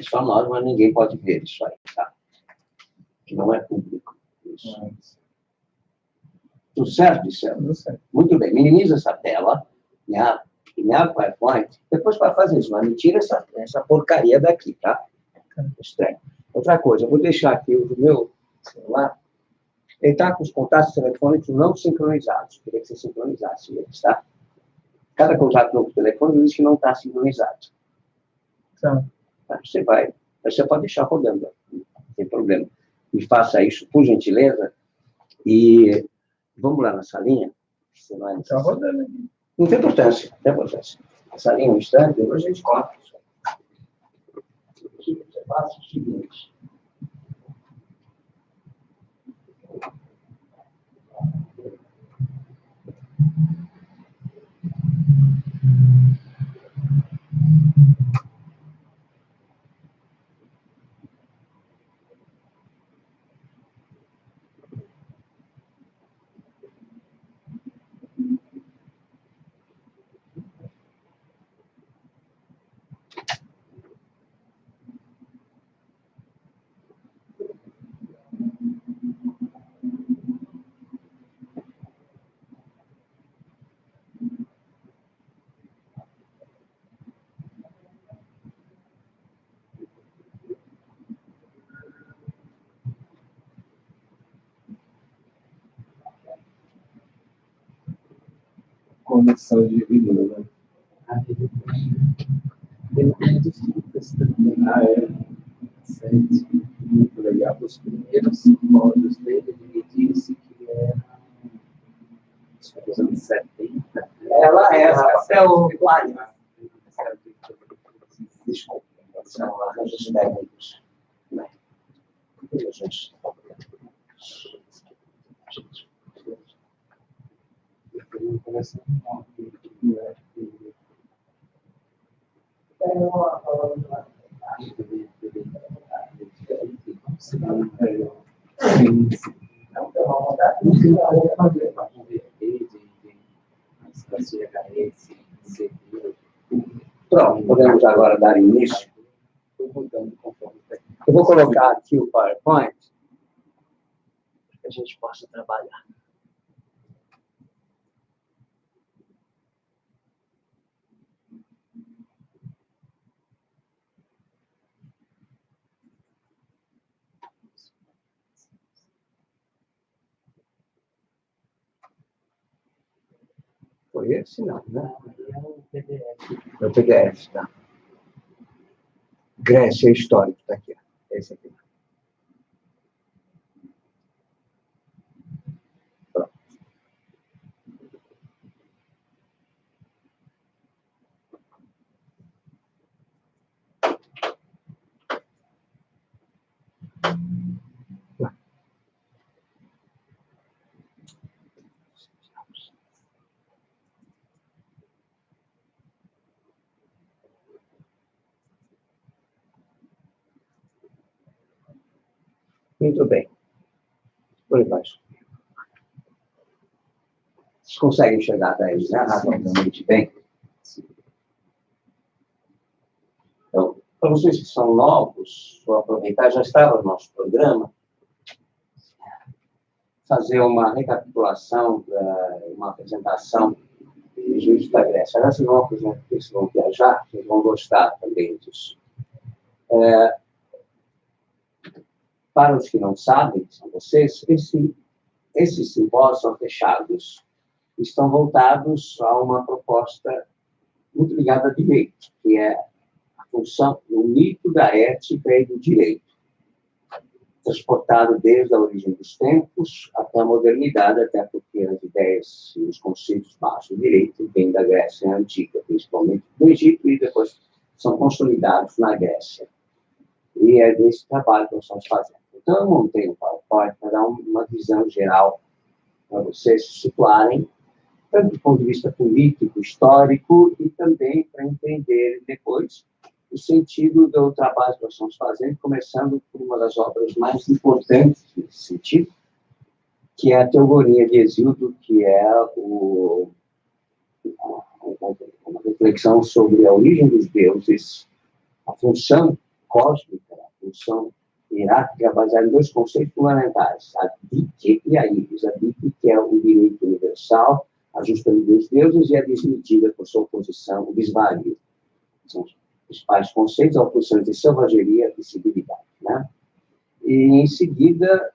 só nós, mas ninguém pode ver isso aí, tá? Que não é público. Isso. Tudo certo, Dissel? Tudo certo. Muito bem. Minimiza essa tela, me abre o PowerPoint. Depois, para fazer isso, mas me tira essa porcaria daqui, tá? Estranho. Outra coisa, eu vou deixar aqui o meu celular. Ele está com os contatos telefônicos não sincronizados. Queria que você sincronizasse eles, tá? Cada contato no telefone diz que não está sincronizado. Tá. Você pode deixar rodando, não tem problema. E faça isso, por gentileza. E vamos lá na salinha. Está rodando aqui. Não tem importância, não tem importância. A salinha um instante, depois a gente corta. Aqui você faz o seguinte. Conexão de vinil, né? Ah, é? Certo. Muito legal. Os primeiros módulos dele, ele disse que era dos anos 70. Ela é, até o Playa. Desculpa, são arranjos técnicos. Pronto, podemos agora dar início. Eu vou colocar aqui o PowerPoint para que a gente possa trabalhar. Foi esse? Não, né? É o PDF. É o PDF, tá? Grécia Histórico, está aqui. Esse aqui. Pronto. Muito bem. Por baixo. Vocês conseguem enxergar daí, né? Razoavelmente bem. Então, para vocês que são novos, vou aproveitar, já estava no nosso programa, fazer uma recapitulação, uma apresentação de Juízo da Grécia. Agora vocês vão viajar, vocês vão gostar também disso. Para os que não sabem, são vocês, esses simpósios são fechados, estão voltados a uma proposta muito ligada a direito, que é a função, o mito da ética e do direito, transportado desde a origem dos tempos até a modernidade, até porque as ideias e os conceitos básicos do direito vêm da Grécia Antiga, principalmente do Egito, e depois são consolidados na Grécia. E é desse trabalho que nós estamos fazendo. Então, eu montei um PowerPoint para dar uma visão geral para vocês se situarem, tanto do ponto de vista político, histórico, e também para entenderem depois o sentido do trabalho que nós estamos fazendo, começando por uma das obras mais importantes nesse sentido, que é a Teogonia de Hesíodo, que é uma reflexão sobre a origem dos deuses, a função cósmica, a função hierárquica baseada em dois conceitos fundamentais, a dike e a ibis. A dike, que é o direito universal, a justa lei dos deuses, e a desmedida, por sua oposição, o bisvario. São os principais conceitos, a oposição entre selvageria e civilidade. Né? E, em seguida,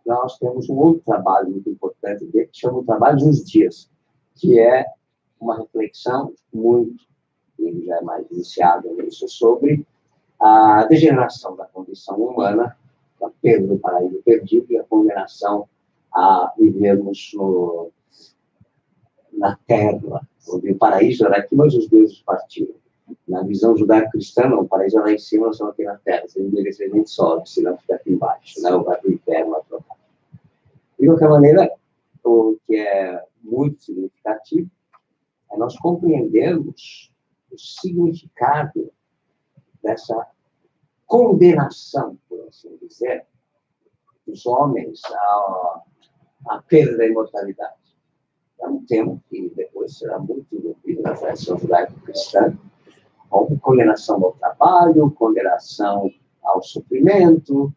nós temos um outro trabalho muito importante dele, que chama o Trabalho dos Dias, que é uma reflexão muito, ele já é mais iniciado nisso, sobre a degeneração da condição humana, a perda do paraíso perdido e a condenação a vivermos na Terra, onde o paraíso era aqui, mas os deuses partiram. Na visão judaico-cristã, o paraíso é lá em cima, nós estamos aqui na Terra. Se envelhecer, a gente sobe, senão fica aqui embaixo, né? Ou vai para o inferno, vai para o céu. De qualquer maneira, o que é muito significativo é nós compreendermos o significado dessa condenação, por assim dizer, dos homens à perda da imortalidade. É um tema que depois será muito envolvido na tradição judaico-cristã, como condenação ao trabalho, condenação ao sofrimento,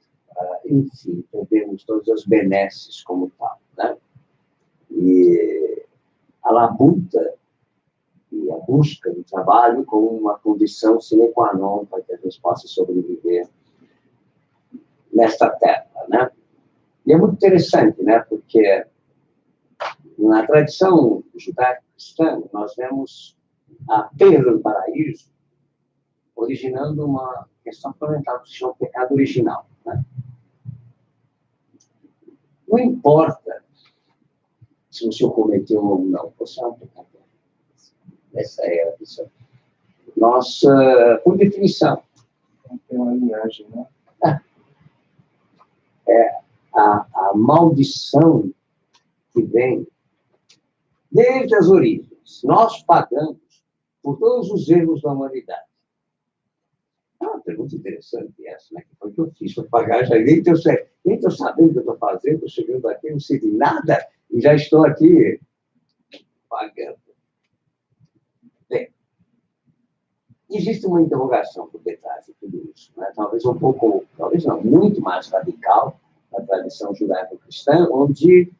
enfim, perdemos todas as benesses como tal. Né? E a labuta e a busca do trabalho como uma condição sine qua non para que a gente possa sobreviver nesta terra. Né? E é muito interessante, né? Porque na tradição judaico-cristã, nós vemos a perda do paraíso originando uma questão fundamental que se chama o pecado original. Né? Não importa se o senhor cometeu ou não, você é um pecador. Essa é a questão. Nós, por definição, tem uma linhagem, né? É a maldição que vem desde as origens. Nós pagamos por todos os erros da humanidade. É uma pergunta interessante essa, né? Que foi o que eu fiz para pagar, já nem estou sabendo o que eu estou fazendo, estou chegando aqui, não sei de nada, e já estou aqui pagando. Bem, existe uma interrogação por detrás de tudo isso, né? Talvez um pouco, talvez não, muito mais radical na tradição judaico-cristã, onde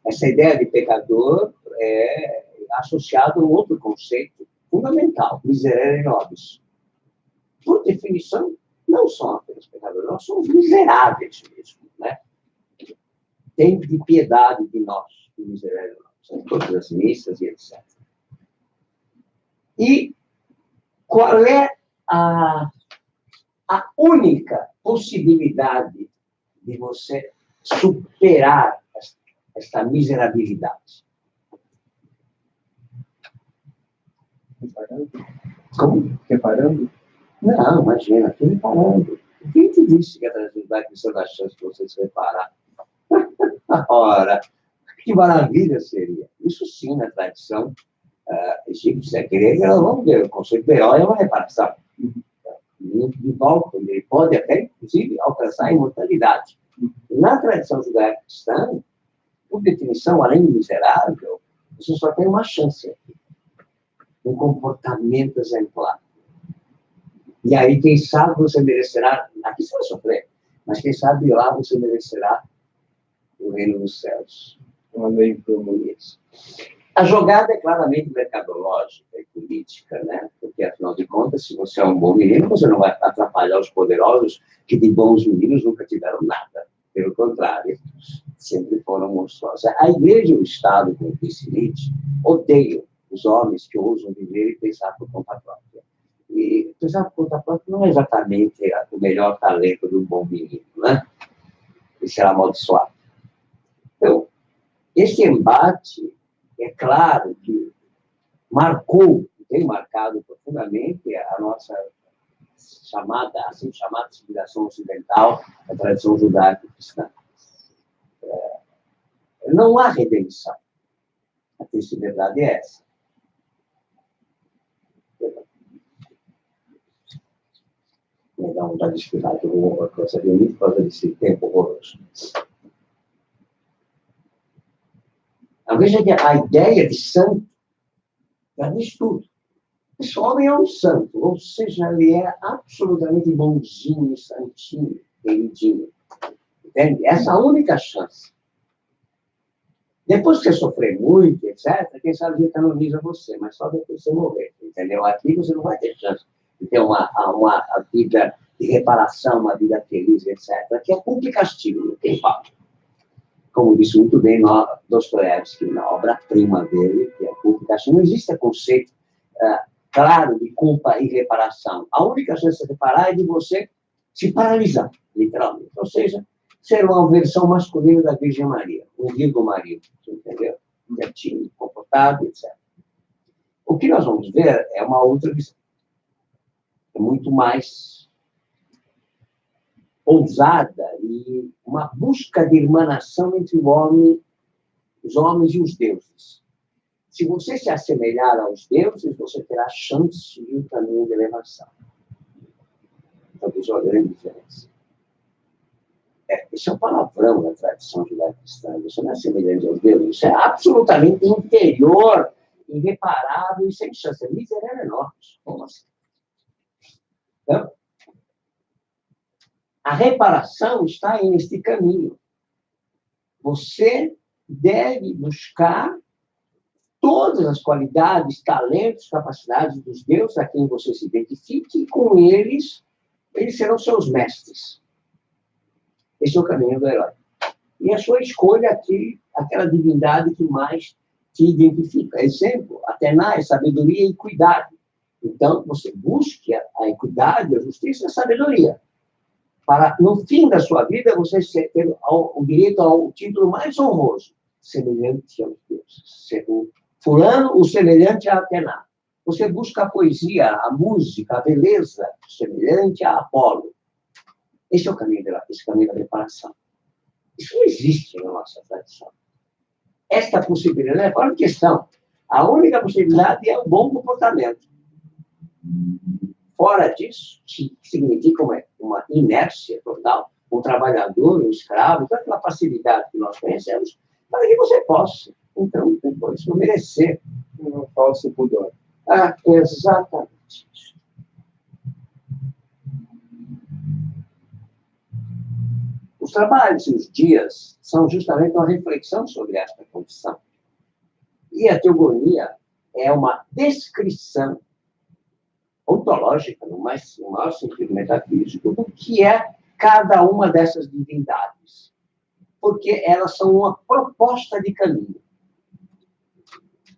essa ideia de pecador é associada a um outro conceito fundamental, miserere nobis. Por definição, não são apenas pecadores, nós somos miseráveis mesmo, né? Tem de piedade de nós, de miserere nobis, em todas as missas e etc. E qual é a única possibilidade de você superar esta miserabilidade? Reparando? Como? Reparando? Não, imagina, que reparando. Quem te disse que a tradição judaica dá chance de você se reparar? Ora, que maravilha seria. Isso sim, na tradição egípcia, grega, vamos ver, o conceito de herói é uma reparação. De volta, ele pode até, inclusive, alcançar a imortalidade. Na tradição judaico-cristã, por definição, além de miserável, você só tem uma chance aqui. Um comportamento exemplar. E aí, quem sabe, você merecerá, aqui você vai sofrer, mas quem sabe lá você merecerá o reino dos céus. Uma lei por isso. A jogada é claramente mercadológica e política, né? Porque, afinal de contas, se você é um bom menino, você não vai atrapalhar os poderosos, que de bons meninos nunca tiveram nada. Pelo contrário, sempre foram monstruosos. A igreja e o Estado, como disse Nietzsche, odeiam os homens que ousam viver e pensar por conta própria. E pensar por conta própria não é exatamente o melhor talento do bom menino, né? E será amaldiçoado. Então, esse embate, é claro que marcou, tem marcado profundamente a nossa chamada, assim chamada civilização ocidental, a tradição judaico-cristã. Não há redenção. A triste verdade é essa. Me dá vontade de explicar que eu vou conseguir muito por causa desse tempo horroroso. Veja que a ideia de santo já diz tudo. Esse homem é um santo, ou seja, ele é absolutamente bonzinho, santinho, queridinho. Entende? Essa é a única chance. Depois que você sofrer muito, etc., quem sabe Deus canoniza você, mas só depois que você morrer, entendeu? Aqui você não vai ter chance de ter uma vida de reparação, uma vida feliz, etc. Aqui é culpa e castigo, não tem papo. Como disse muito bem Dostoiévski, na obra-prima dele, que é culpa e castigo, não existe conceito claro de culpa e reparação. A única chance de reparar é de você se paralisar, literalmente. Ou seja, ser uma versão masculina da Virgem Maria, um Virgo Maria, entendeu? Quietinho, comportado, etc. O que nós vamos ver é uma outra visão. É muito mais ousada e uma busca de irmanação entre os homens e os deuses. Se você se assemelhar aos deuses, você terá chance de um caminho de elevação. Talvez uma grande diferença. Isso é um palavrão da tradição judaico-cristã. Você não é semelhante aos deuses. Isso é absolutamente interior, irreparável e sem chance. É miserável enorme. Como assim? Então, a reparação está neste caminho. Você deve buscar todas as qualidades, talentos, capacidades dos deuses a quem você se identifique, e com eles serão seus mestres. Esse é o caminho do herói. E a sua escolha aqui, aquela divindade que mais te identifica. Exemplo, Atena é sabedoria e equidade. Então, você busque a equidade, a justiça e a sabedoria. Para, no fim da sua vida, você ter o direito ao título mais honroso, semelhante aos deuses. Fulano, o semelhante a Atena. Você busca a poesia, a música, a beleza, semelhante a Apolo. Esse é o caminho da reparação. Isso não existe na nossa tradição. Esta possibilidade é fora de questão. A única possibilidade é o bom comportamento. Fora disso, que significa uma inércia total, um trabalhador, um escravo, toda aquela facilidade que nós conhecemos, para que você possa, então, depois, merecer Um falso pudor. Exatamente isso. Os trabalhos e os dias são justamente uma reflexão sobre esta condição. E a teogonia é uma descrição ontológica, no maior sentido metafísico, do que é cada uma dessas divindades. Porque elas são uma proposta de caminho.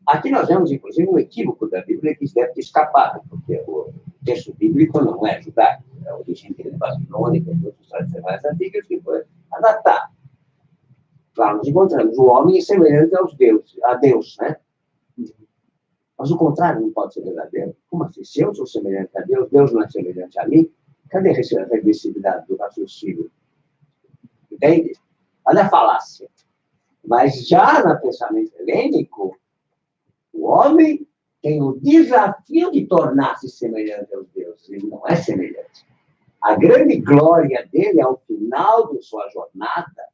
Aqui nós vemos, inclusive, um equívoco da Bíblia que deve ter escapado, porque o texto bíblico não é judaico, é a origem dele babilônica, e outras tradições antigas que foi adaptar. Lá nós encontramos o homem semelhante aos deuses, a Deus, né? Mas o contrário não pode ser verdadeiro. Como assim? Se eu sou semelhante a Deus, Deus não é semelhante a mim? Cadê a regressividade do raciocínio? Entende? Olha a falácia. Mas já no pensamento helênico, o homem tem o desafio de tornar-se semelhante aos deuses. Ele não é semelhante. A grande glória dele, ao final de sua jornada,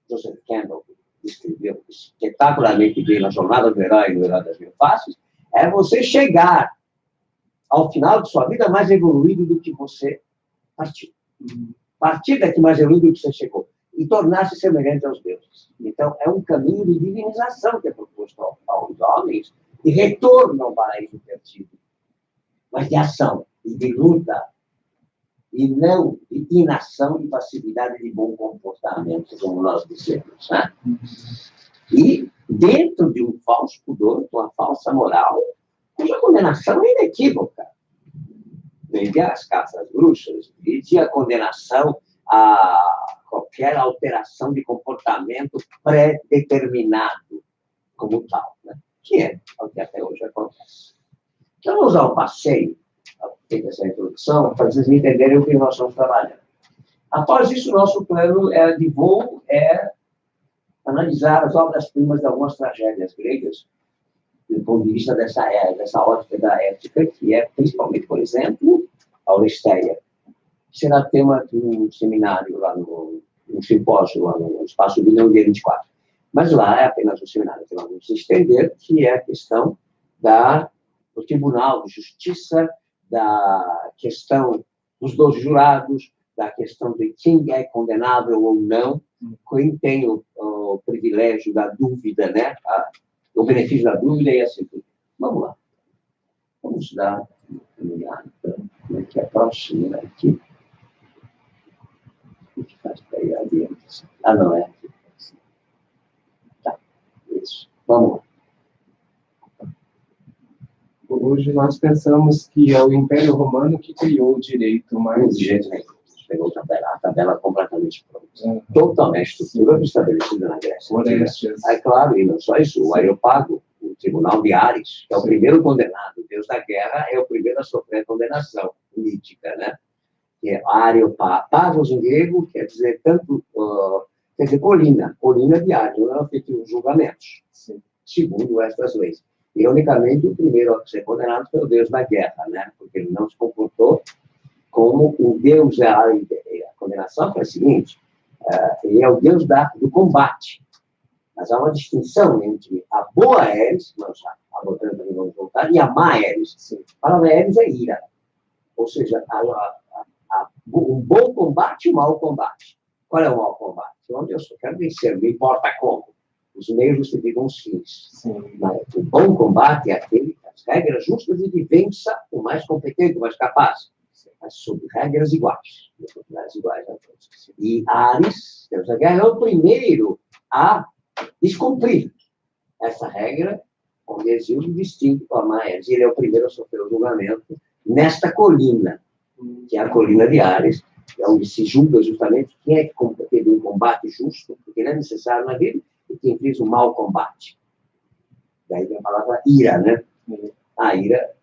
Joseph Campbell descreveu espetacularmente bem na jornada do herói, no Herói das Mil Faces, é você chegar ao final de sua vida mais evoluído do que você partiu. Partir daqui mais evoluído do que você chegou. E tornar-se semelhante aos deuses. Então, é um caminho de divinização que é proposto aos homens, de retorno ao paraíso perdido, mas de ação, e de luta, e não de inação e passividade de bom comportamento, como nós dizemos. Né? E dentro de um falso pudor, uma falsa moral, cuja condenação é inequívoca. Desde as caças às bruxas, desde a condenação a qualquer alteração de comportamento pré-determinado como tal, né? Que é o que até hoje acontece. Então, vamos usar o passeio, feita essa introdução, para vocês entenderem o que nós estamos trabalhando. Após isso, nosso plano de voo é analisar as obras-primas de algumas tragédias gregas, do ponto de vista dessa ótica da ética, que é principalmente, por exemplo, a Oresteia, que será tema de um seminário lá no simpósio, lá no Espaço Vila, no dia 24. Mas lá é apenas um seminário que nós vamos estender, que é a questão da do Tribunal de Justiça, da questão dos 12 jurados, da questão de quem é condenável ou não, quem tem o privilégio da dúvida, né? O benefício da dúvida e assim tudo. Vamos lá. Vamos dar uma caminhada. Como é que é a próxima aqui? O que faz para ir adiante? Ah, não, é aqui. Tá, isso. Vamos lá. Hoje nós pensamos que é o Império Romano que criou o direito, mas... De jeito nenhum. Pegou a tabela completamente pronta. Totalmente estrutura estabelecida na Grécia. Orestes. É claro, e não só isso, o Areópago, o Tribunal de Ares, que é o primeiro condenado, o deus da guerra, é o primeiro a sofrer a condenação mítica, né? Que é Areopagos em grego, quer dizer tanto, quer dizer colina de Ares, onde ela fez os julgamentos, segundo estas leis. Ironicamente, o primeiro a ser condenado foi o deus da guerra, né? Porque ele não se comportou como o deus da... A condenação foi a seguinte, ele é o deus do combate. Mas há uma distinção entre a boa Ares, a botânica também vamos voltar, e a má Ares. A palavra Ares é ira. Ou seja, um bom combate e um mau combate. Qual é o mau combate? Onde eu só quero vencer, não importa como. Os meios justificam os fins. Mas o bom combate é aquele que as regras justas e de vença o mais competente, o mais capaz. Mas sob regras iguais. E Ares, Deus da Guerra, é o primeiro a descumprir essa regra, onde existe o distinto com a Maes. Ele é o primeiro a sofrer o julgamento nesta colina, que é a colina de Ares, onde se julga justamente quem é que teve um combate justo, porque não é necessário na vida, e quem fez um mau combate. Daí vem a palavra ira, né? A ira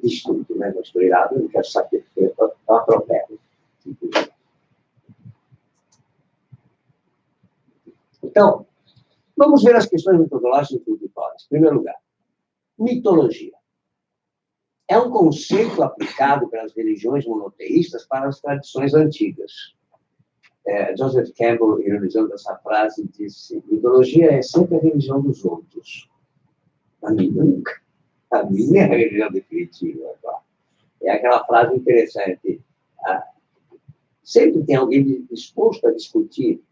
diz tudo, né? Não estou irado, não quero saber, eu atropelo. Então, vamos ver as questões metodológicas introdutórias. Em primeiro lugar, mitologia. É um conceito aplicado pelas religiões monoteístas para as tradições antigas. Joseph Campbell, ironizando essa frase, disse: mitologia é sempre a religião dos outros. A minha nunca. A minha é a religião definitiva. É aquela frase interessante. Sempre tem alguém disposto a discutir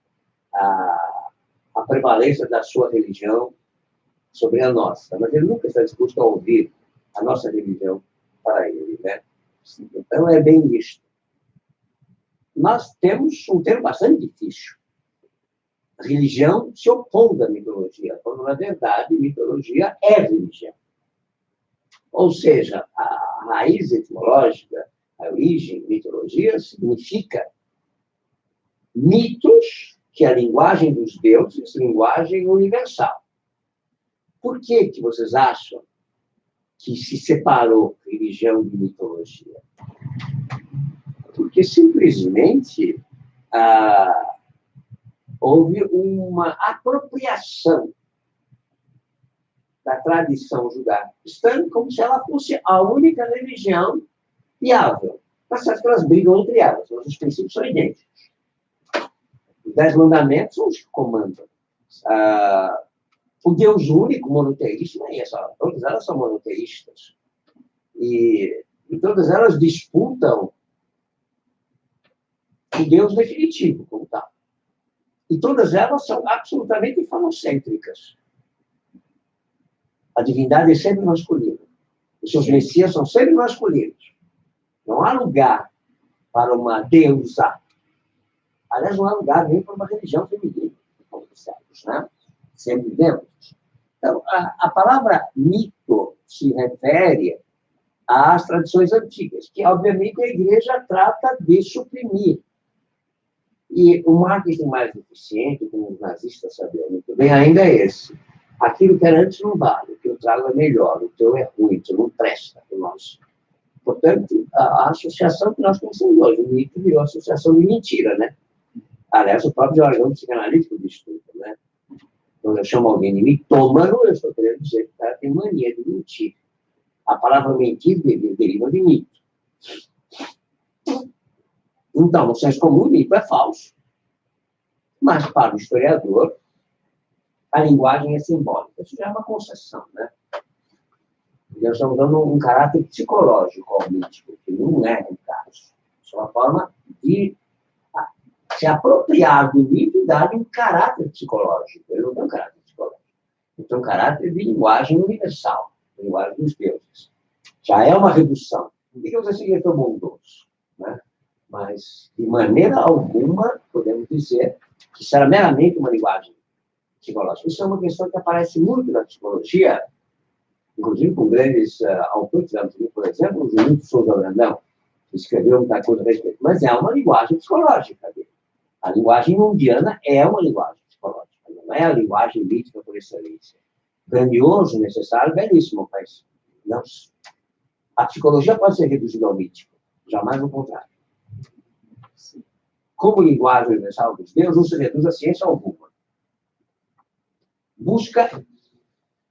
a prevalência da sua religião sobre a nossa, mas ele nunca está disposto a ouvir a nossa religião para ele, né? Então, é bem isto. Nós temos um termo bastante difícil. A religião se opondo à mitologia, quando, na verdade, mitologia é religião. Ou seja, a raiz etimológica, a origem, mitologia, significa mitos, que é a linguagem dos deuses, linguagem universal. Por que vocês acham que se separou religião de mitologia? Porque simplesmente houve uma apropriação da tradição judaico-cristã como se ela fosse a única religião viável. Mas certo que elas brigam entre elas, mas os princípios são idênticos. Os 10 mandamentos são os que comandam. O Deus único, monoteísta, não é isso. Todas elas são monoteístas. E todas elas disputam o Deus definitivo, como tal. E todas elas são absolutamente falocêntricas. A divindade é sempre masculina. Os seus messias são sempre masculinos. Não há lugar para uma deusa. Aliás, não há lugar nem para uma religião feminina, como dissemos, né? Sempre vemos. Então, a palavra mito se refere às tradições antigas, que, obviamente, a igreja trata de suprimir. E o marketing mais eficiente, como os nazistas sabiam muito bem, ainda é esse. Aquilo que era antes não vale, o que eu trago é melhor, o teu é ruim, o teu não presta para nós. Portanto, a associação que nós conhecemos hoje, o mito virou associação de mentira, né? Aliás, o próprio jargão psicanalítico diz tudo, né? Quando eu chamo alguém de mitômano, eu estou querendo dizer que o cara tem mania de mentir. A palavra mentir deriva de mito. Então, no senso comum, o mito é falso. Mas, para o historiador, a linguagem é simbólica. Isso já é uma concessão, né? nós estamos dando um caráter psicológico ao mítico, que não é o caso. É uma forma de se apropriar do mito e dar um caráter psicológico. Ele não tem um caráter psicológico. Ele tem um caráter de linguagem universal, linguagem dos deuses. Já é uma redução. Digamos assim, ele é tão bondoso, né? Mas, de maneira alguma, podemos dizer que será meramente uma linguagem psicológica. Isso é uma questão que aparece muito na psicologia, inclusive com grandes autores, por exemplo, o Júlio de Souza Brandão, que escreveu muita coisa a respeito, mas é uma linguagem psicológica dele. A linguagem mundiana é uma linguagem psicológica, não é a linguagem mítica por excelência. Grandioso, necessário, belíssimo, mas não. A psicologia pode ser reduzida ao mítico, jamais o contrário. Como linguagem universal dos deuses, não se reduz a ciência alguma. Busca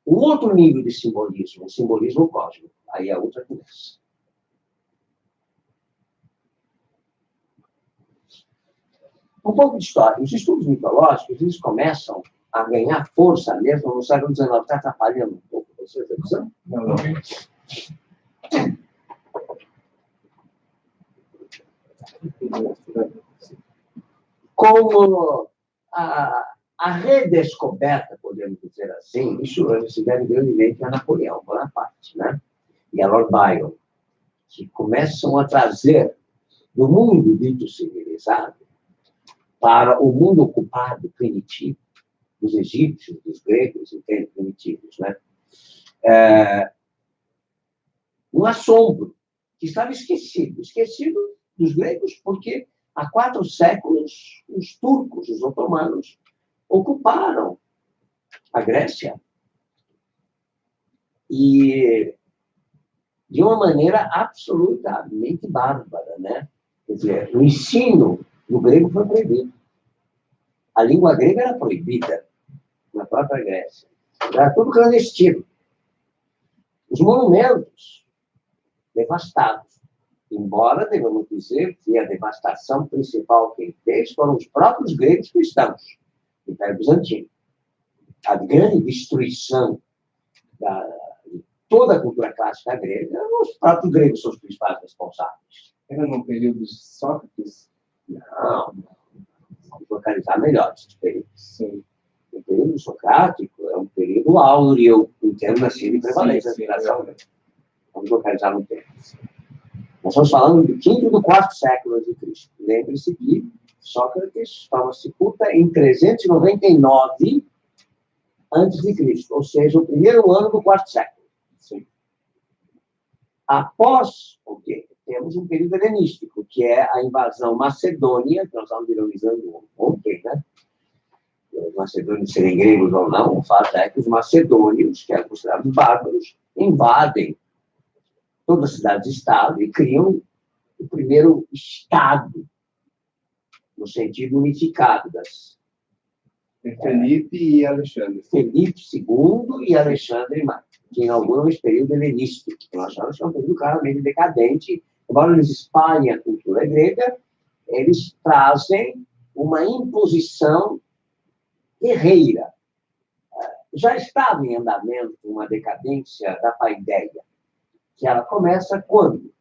um outro nível de simbolismo, o simbolismo cósmico. Aí é outra conversa. Um pouco de história. Os estudos mitológicos, eles começam a ganhar força mesmo no século XIX. Está atrapalhando um pouco vocês, tá dizendo? Não. Como a redescoberta, podemos dizer assim, isso se deve grandemente a Napoleão Bonaparte, né? E a Lord Byron, que começam a trazer do mundo dito civilizado para o mundo ocupado primitivo, dos egípcios, dos gregos, entende? Primitivos, né? Um assombro que estava esquecido dos gregos, porque há 4 séculos os turcos, os otomanos, ocuparam a Grécia e de uma maneira absolutamente bárbara, né? Quer dizer, o ensino do grego foi proibido. A língua grega era proibida na própria Grécia. Era tudo clandestino. Os monumentos devastados. Embora, devemos dizer que a devastação principal que ele fez foram os próprios gregos cristãos, do Império Bizantino. A grande destruição de toda a cultura clássica grega, os próprios gregos são os principais responsáveis. Era no período de Sócrates? Não. Vamos localizar melhor esse período. Sim. O período socrático é um período áureo, em termos assim, de prevalência da civilização. Vamos localizar no tempo. Nós estamos falando do 5º e do 4º século antes de Cristo. Lembre-se que Sócrates estava sepulta em 399 antes de Cristo, ou seja, o primeiro ano do 4º século. Sim. Após o quê? Temos um período helenístico, que é a invasão macedônia, que nós estamos ironizando ontem, né? Os macedônios serem gregos ou não, o fato é que os macedônios, que eram considerados bárbaros, invadem todas as cidades-estado e criam o primeiro Estado, no sentido unificado das... Felipe e Alexandre. Felipe II e Alexandre Magno, que inauguram esse período helenístico, que nós achamos que é um período claramente decadente. Embora eles espalhem a cultura grega, eles trazem uma imposição guerreira. Já estava em andamento uma decadência da paideia, que ela começa quando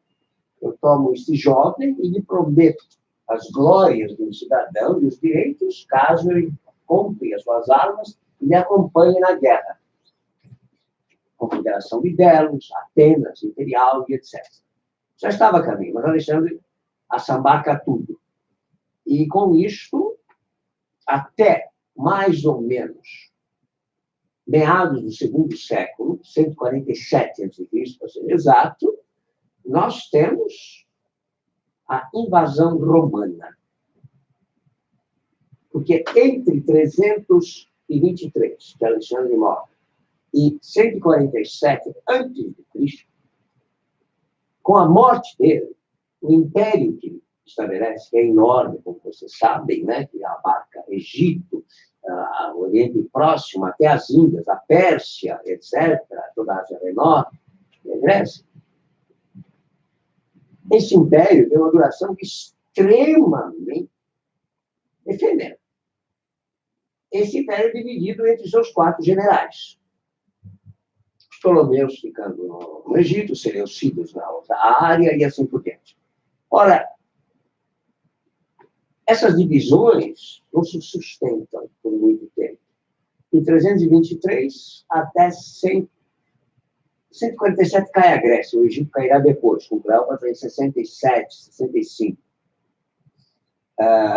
eu tomo esse jovem e lhe prometo as glórias de um cidadão e os direitos, caso ele compre as suas armas e me acompanhe na guerra. Confederação de Delos, Atenas, Imperial e etc. Já estava a caminho, mas Alexandre assambarca tudo. E com isto, até mais ou menos meados do 2º século, 147 a.C., para ser exato, nós temos a invasão romana. Porque entre 323, que Alexandre morre, e 147 a.C., com a morte dele, o império que ele estabelece, que é enorme, como vocês sabem, né, que abarca Egito, o Oriente Próximo, até as Índias, a Pérsia, etc., toda a Ásia Menor, e a Grécia. Esse império tem uma duração extremamente efêmera. Esse império é dividido entre seus 4 generais. Ptolomeus ficando no Egito, Seleucidas na outra área e assim por diante. Ora, essas divisões não se sustentam por muito tempo. Em 323 até 147 cai a Grécia, o Egito cairá depois, com Cleópatra em 67, 65,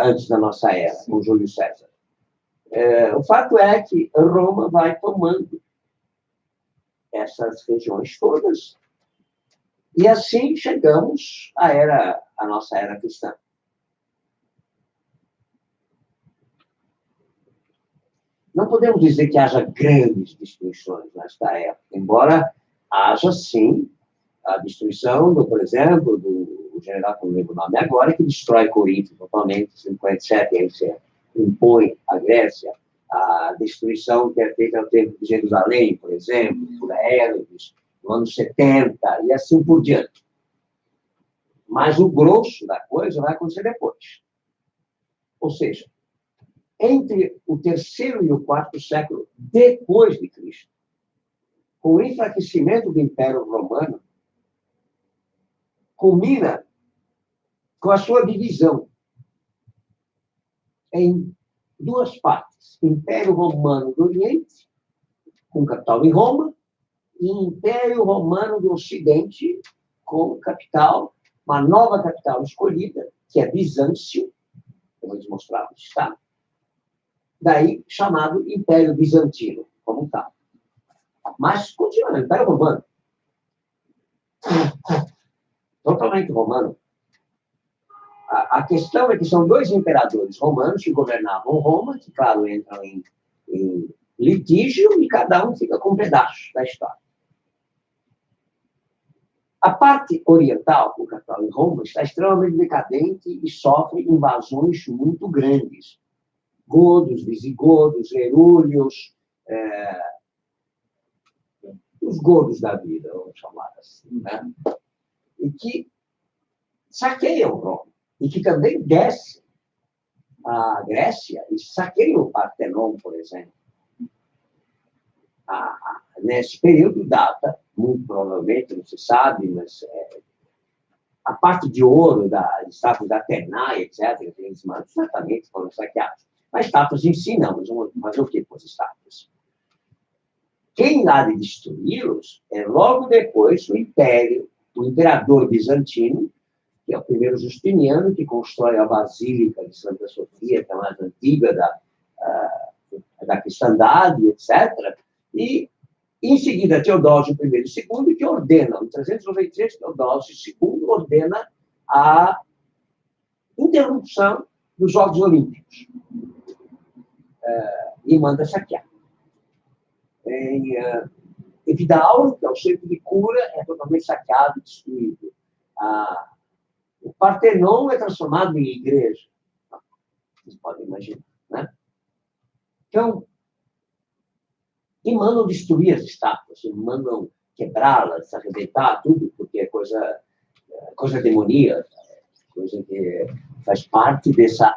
antes da nossa era, com Júlio César. O fato é que Roma vai tomando essas regiões todas, e assim chegamos à nossa era cristã. Não podemos dizer que haja grandes destruições nesta época, embora haja, sim, a destruição, por exemplo, do general, que não lembro o nome agora, que destrói Corinto totalmente, em 57, aí você impõe a Grécia, a destruição que é feita ao tempo de Jerusalém, por exemplo, por Herodes, no ano 70, e assim por diante. Mas o grosso da coisa vai acontecer depois. Ou seja, entre o terceiro e o quarto século depois de Cristo, com o enfraquecimento do Império Romano, culmina com a sua divisão em duas partes: Império Romano do Oriente, com capital em Roma, e Império Romano do Ocidente, com capital, uma nova capital escolhida, que é Bizâncio, eu vou mostrar onde está, daí chamado Império Bizantino, como tal. Mas continua, Império Romano. Totalmente romano. A questão é que são dois imperadores romanos que governavam Roma, que, claro, entram em litígio e cada um fica com um pedaço da história. A parte oriental, com o capital em Roma, está extremamente decadente e sofre invasões muito grandes. Godos, visigodos, herúlios, os godos da vida, vamos chamar assim, né? E que saqueiam Roma, e que também descem a Grécia e saqueiam o Partenon, por exemplo. Nesse período data, muito provavelmente, não se sabe, mas a parte de ouro da estátua da Atena, etc., eles certamente foram saqueados. Mas estátuas em si, não, mas o que com as estátuas? Quem há de destruí-los é logo depois o imperador bizantino, que é o primeiro Justiniano, que constrói a Basílica de Santa Sofia, que é a mais antiga da cristandade, etc., e, em seguida, Teodósio I e II, que ordenam, em 393, Teodósio II ordena a interrupção dos Jogos Olímpicos e manda saquear. Em Epidauro, que é o centro de cura, é totalmente saqueado e destruído. O Partenon é transformado em igreja. Vocês podem imaginar, né? Então, e mandam destruir as estátuas, mandam quebrá-las, arrebentar tudo, porque é coisa demoníaca, coisa que faz parte dessa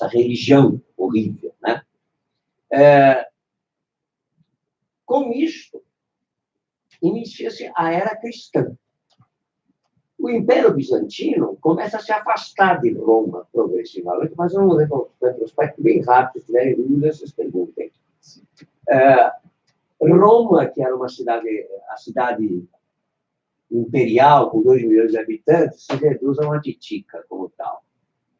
religião horrível, né? Com isto, inicia-se a era cristã. O Império Bizantino começa a se afastar de Roma progressivamente, mas um retrospecto bem rápido, se tiverem dúvidas, vocês perguntem. Roma, que era a cidade imperial, com 2 milhões de habitantes, se reduz a uma titica como tal.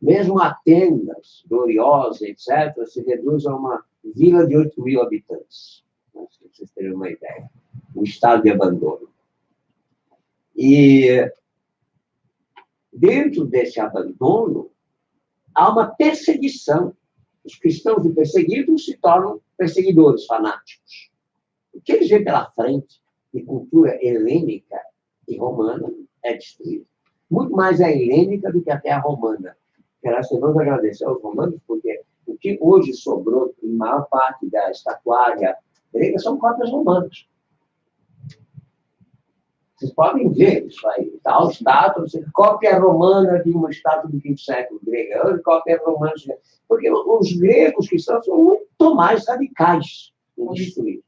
Mesmo Atenas, gloriosa, etc., se reduz a uma vila de 8 mil habitantes. Para vocês terem uma ideia. Um estado de abandono. E dentro desse abandono, há uma perseguição. Os cristãos e perseguidos se tornam perseguidores fanáticos. O que eles veem pela frente de cultura helênica e romana é destruído. Muito mais a helênica do que até a romana. Nós devemos agradecer aos romanos, porque o que hoje sobrou, em maior parte da estatuária grega, são cópias romanas. Vocês podem ver isso aí. Tal estátua, cópia romana de uma estátua do quinto século grega, cópia romana. Porque os gregos cristãos são muito mais radicais em destruir.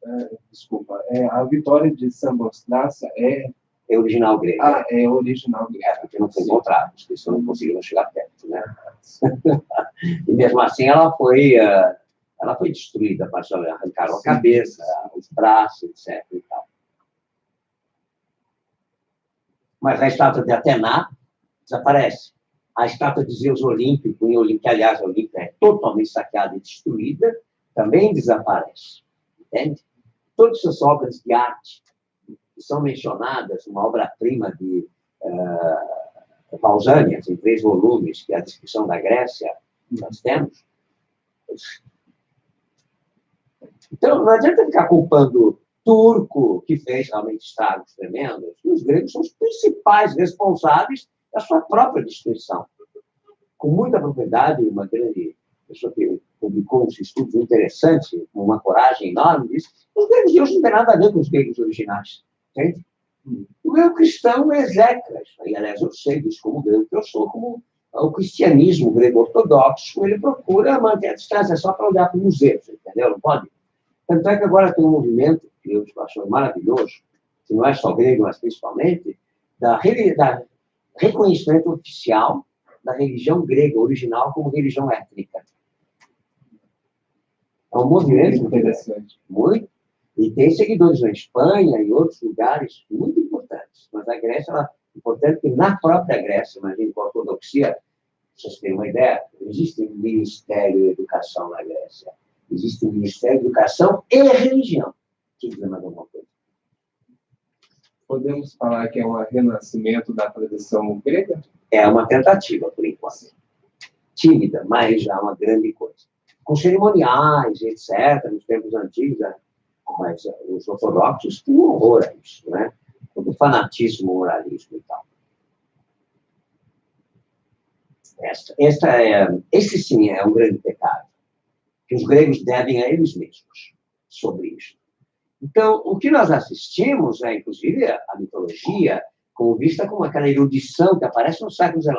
Desculpa, a vitória de Samosata É original grego. é original grego. Porque não foi encontrado, as pessoas não conseguiram chegar perto, né? E mesmo assim ela foi destruída, arrancaram a cabeça, os braços, etc. E tal. Mas a estátua de Atena desaparece. A estátua de Zeus Olímpico, que aliás a Olímpia é totalmente saqueada e destruída, também desaparece. Entende? Todas essas obras de arte que são mencionadas, uma obra-prima de Pausanias, em 3 volumes, que é a descrição da Grécia, nós temos. Então, não adianta ficar culpando turco, que fez realmente estragos tremendos. Os gregos são os principais responsáveis da sua própria destruição. Com muita propriedade, uma grande pessoa que publicou uns estudos interessantes, com uma coragem enorme, disse: os gregos de hoje não têm nada a ver com os gregos originais. Entende? O grego cristão é execra. E, aliás, eu sei disso como grego, que eu sou, como o cristianismo grego ortodoxo, ele procura manter a distância só para olhar para os museus, entendeu? Não pode. Tanto é que agora tem um movimento, que eu acho maravilhoso, que não é só grego, mas principalmente, da reconhecimento oficial da religião grega original como religião étnica. É um movimento interessante. Muito. E tem seguidores na Espanha e outros lugares muito importantes. Mas a Grécia, ela é importante que na própria Grécia, imagina, com a ortodoxia, vocês têm uma ideia, não existe Ministério de Educação na Grécia. Existe Ministério de Educação e Religião. Que diz mais alguma coisa? Podemos falar que é um renascimento da tradição grega? É uma tentativa, por enquanto. Tímida, mas já uma grande coisa. Com cerimoniais, etc., nos tempos antigos, mas os ortodoxos tinham horror a isso, né? Todo fanatismo, moralismo e tal. Esse sim é um grande pecado, que os gregos devem a eles mesmos sobre isso. Então, o que nós assistimos é, inclusive, a mitologia, como vista como aquela erudição que aparece no século XIX.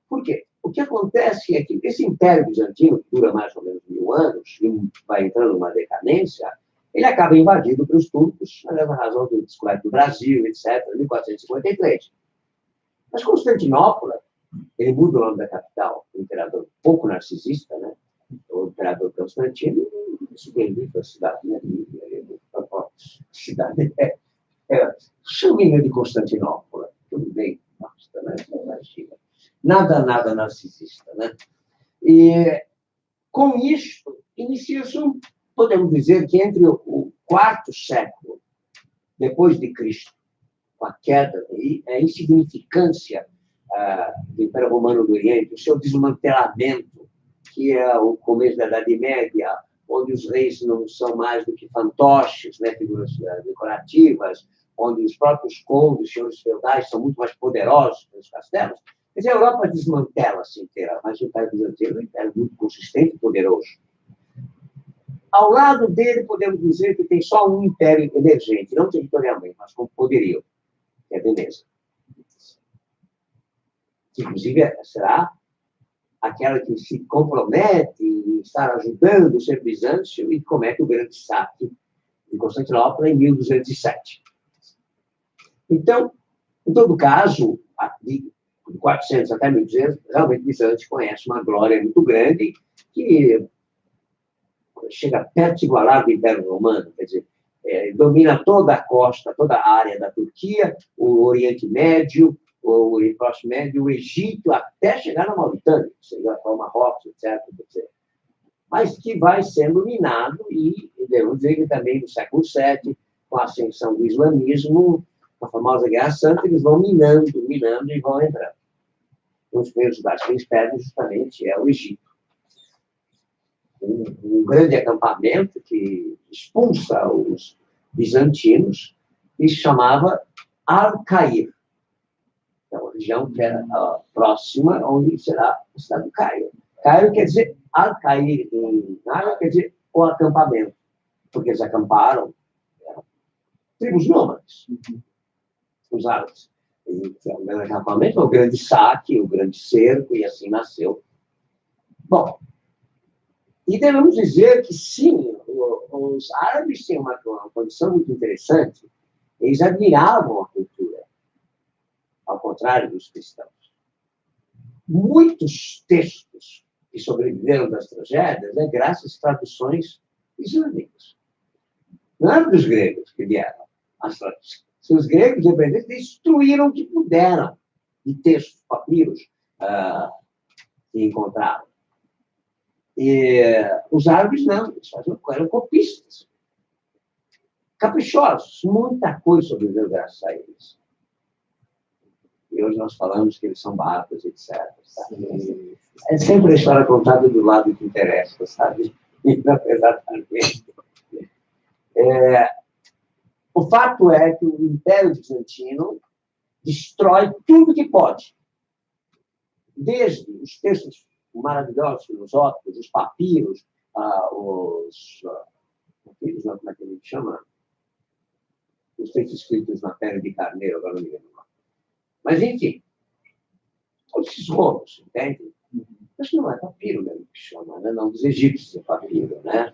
Por quê? O que acontece é que esse Império Bizantino, que dura mais ou menos 1000 anos, e vai entrando numa decadência, ele acaba invadido pelos turcos, na razão do descoberto do Brasil, etc., em 1453. Mas Constantinopla, ele muda o nome da capital, o imperador pouco narcisista, né? O imperador Constantino, isso vem para a cidade, né? Cidade chaminha de Constantinopla, tudo bem, basta, né? Imagina. Nada narcisista, né? E com isto, inicia-se podemos dizer que entre o 4º século depois de Cristo, com a queda e a insignificância do Império Romano do Oriente, o seu desmantelamento, que é o começo da Idade Média, onde os reis não são mais do que fantoches, né, figuras decorativas, onde os próprios condes, senhores feudais, são muito mais poderosos que os castelos. Quer dizer, a Europa desmantela-se inteira, mas o Império Bizantino é um império muito consistente e poderoso. Ao lado dele, podemos dizer que tem só um império emergente, não territorialmente, mas com poderio, que é a Veneza. Que, inclusive, será aquela que se compromete em estar ajudando o ser Bizâncio e comete o grande saque de Constantinopla em 1207. Então, em todo caso, de 400 até 1200, realmente Bizâncio conhece uma glória muito grande que chega perto de igualar o Império Romano, quer dizer, domina toda a costa, toda a área da Turquia, o Oriente Médio, o Próximo Médio, o Egito, até chegar na Mauritânia, chegar para o Marrocos, etc. Mas que vai sendo minado e, devemos dizer que também no século VII, com a ascensão do islamismo, a famosa Guerra Santa, eles vão minando e vão entrando. Um dos primeiros lugares que eles perdem justamente é o Egito. Um grande acampamento que expulsa os bizantinos e se chamava Al-Cair, que é uma região que era próxima, onde será a cidade do Cairo. Cairo quer dizer Al-Cair, em árabe quer dizer o acampamento, porque eles acamparam, tribos nômades, os árabes. O grande acampamento, o grande saque, o grande cerco, e assim nasceu. Bom, E devemos dizer que, sim, os árabes têm uma condição muito interessante. Eles admiravam a cultura, ao contrário dos cristãos. Muitos textos que sobreviveram das tragédias é graças às traduções islâmicas. Não eram dos gregos que vieram as traduções. Os gregos, independentes, destruíram o que puderam de textos, papiros que encontraram. E os árabes não, eles eram copistas. Caprichosos, muita coisa sobreviveu graças a eles. E hoje nós falamos que eles são bárbaros, etc. Sabe? É sempre a história contada do lado que interessa, sabe? Exatamente. O fato é que o Império Bizantino destrói tudo que pode. Desde os textos maravilhosos filosóficos, os papiros, como é que ele chama? Os textos escritos na pele de carneiro, agora não me lembro. Mas, enfim, todos esses rolos, entende? Isso não é papiro mesmo que chama, né? Não, dos egípcios é papiro, né?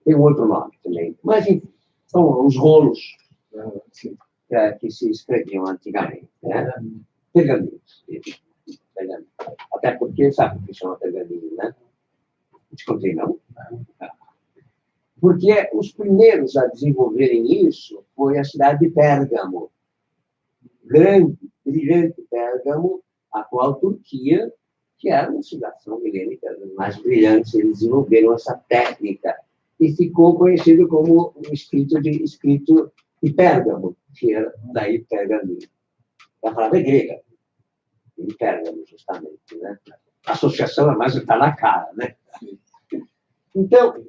Tem um outro nome também. Mas, enfim, são os rolos que se escreviam antigamente, né? Pergaminhos. Até porque, sabe o que chama pergaminho, né? Não te contei, não? Porque os primeiros a desenvolverem isso foi a cidade de Pérgamo. Grande, brilhante Pérgamo, a atual Turquia, que era uma civilização helênica das mais brilhantes. Eles desenvolveram essa técnica e ficou conhecido como o escrito de Pérgamo, que era daí pergaminho. A palavra é grega, de Pérgamo, justamente, né? A associação é mais está na cara, né? Então,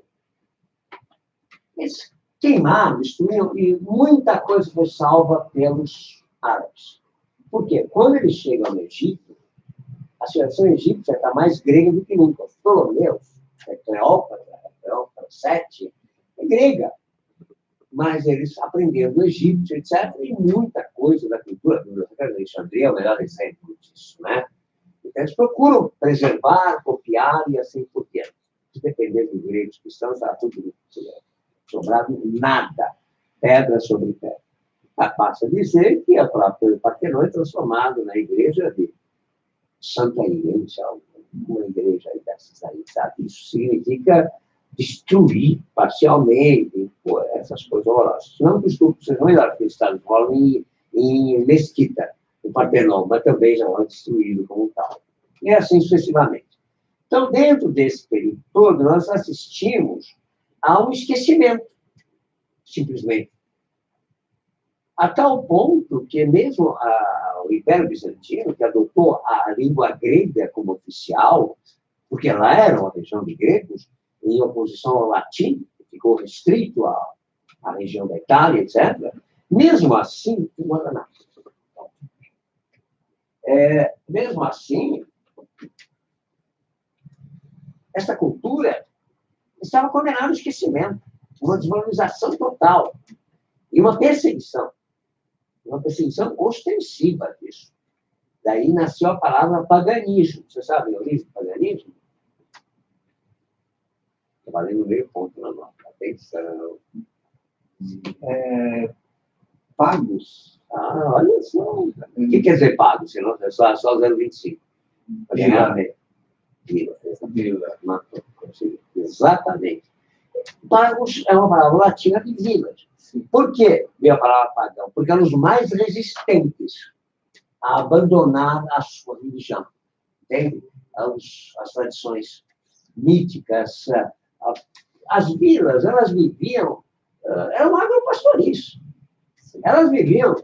eles queimaram, destruíram, e muita coisa foi salva pelos árabes. Por quê? Quando eles chegam no Egito, a civilização egípcia está mais grega do que nunca. Os Ptolomeus, Cleópatra, Sete, é grega. Mas eles aprenderam do egípcio, etc. E muita coisa da cultura de Alexandria é o melhor exemplo disso, né? Então, eles procuram preservar, copiar e assim por diante. Se depender dos gregos cristãos, está tudo sobrado nada. Pedra sobre pedra. Basta dizer que a própria Partenon é transformado na igreja de Santa Igreja, uma igreja dessas aí, sabe? Isso significa destruir parcialmente essas coisas horrorosas. Não que os turcos sejam melhores, porque eles estavam em Mesquita, o Partenon, mas também já foi destruído como tal. E assim sucessivamente. Então, dentro desse período todo, nós assistimos a um esquecimento, simplesmente. A tal ponto que mesmo o Império Bizantino, que adotou a língua grega como oficial, porque lá era uma região de gregos, em oposição ao latim, que ficou restrito à região da Itália, etc., mesmo assim, mesmo assim, essa cultura estava condenada ao esquecimento, uma desvalorização total e uma perseguição ostensiva disso. Daí nasceu a palavra paganismo. Você sabe a origem do paganismo? Estou valendo meio ponto na nota. Atenção. Pagos. Olha só. O que quer dizer pagos? Senão é só 0,25. Vila. Exatamente. Pagos é uma palavra latina de vilas. Por que veio a palavra pagão? Porque eram os mais resistentes a abandonar a sua religião. Entende? As tradições míticas. As vilas, elas viviam, eram agropastoris. Elas viviam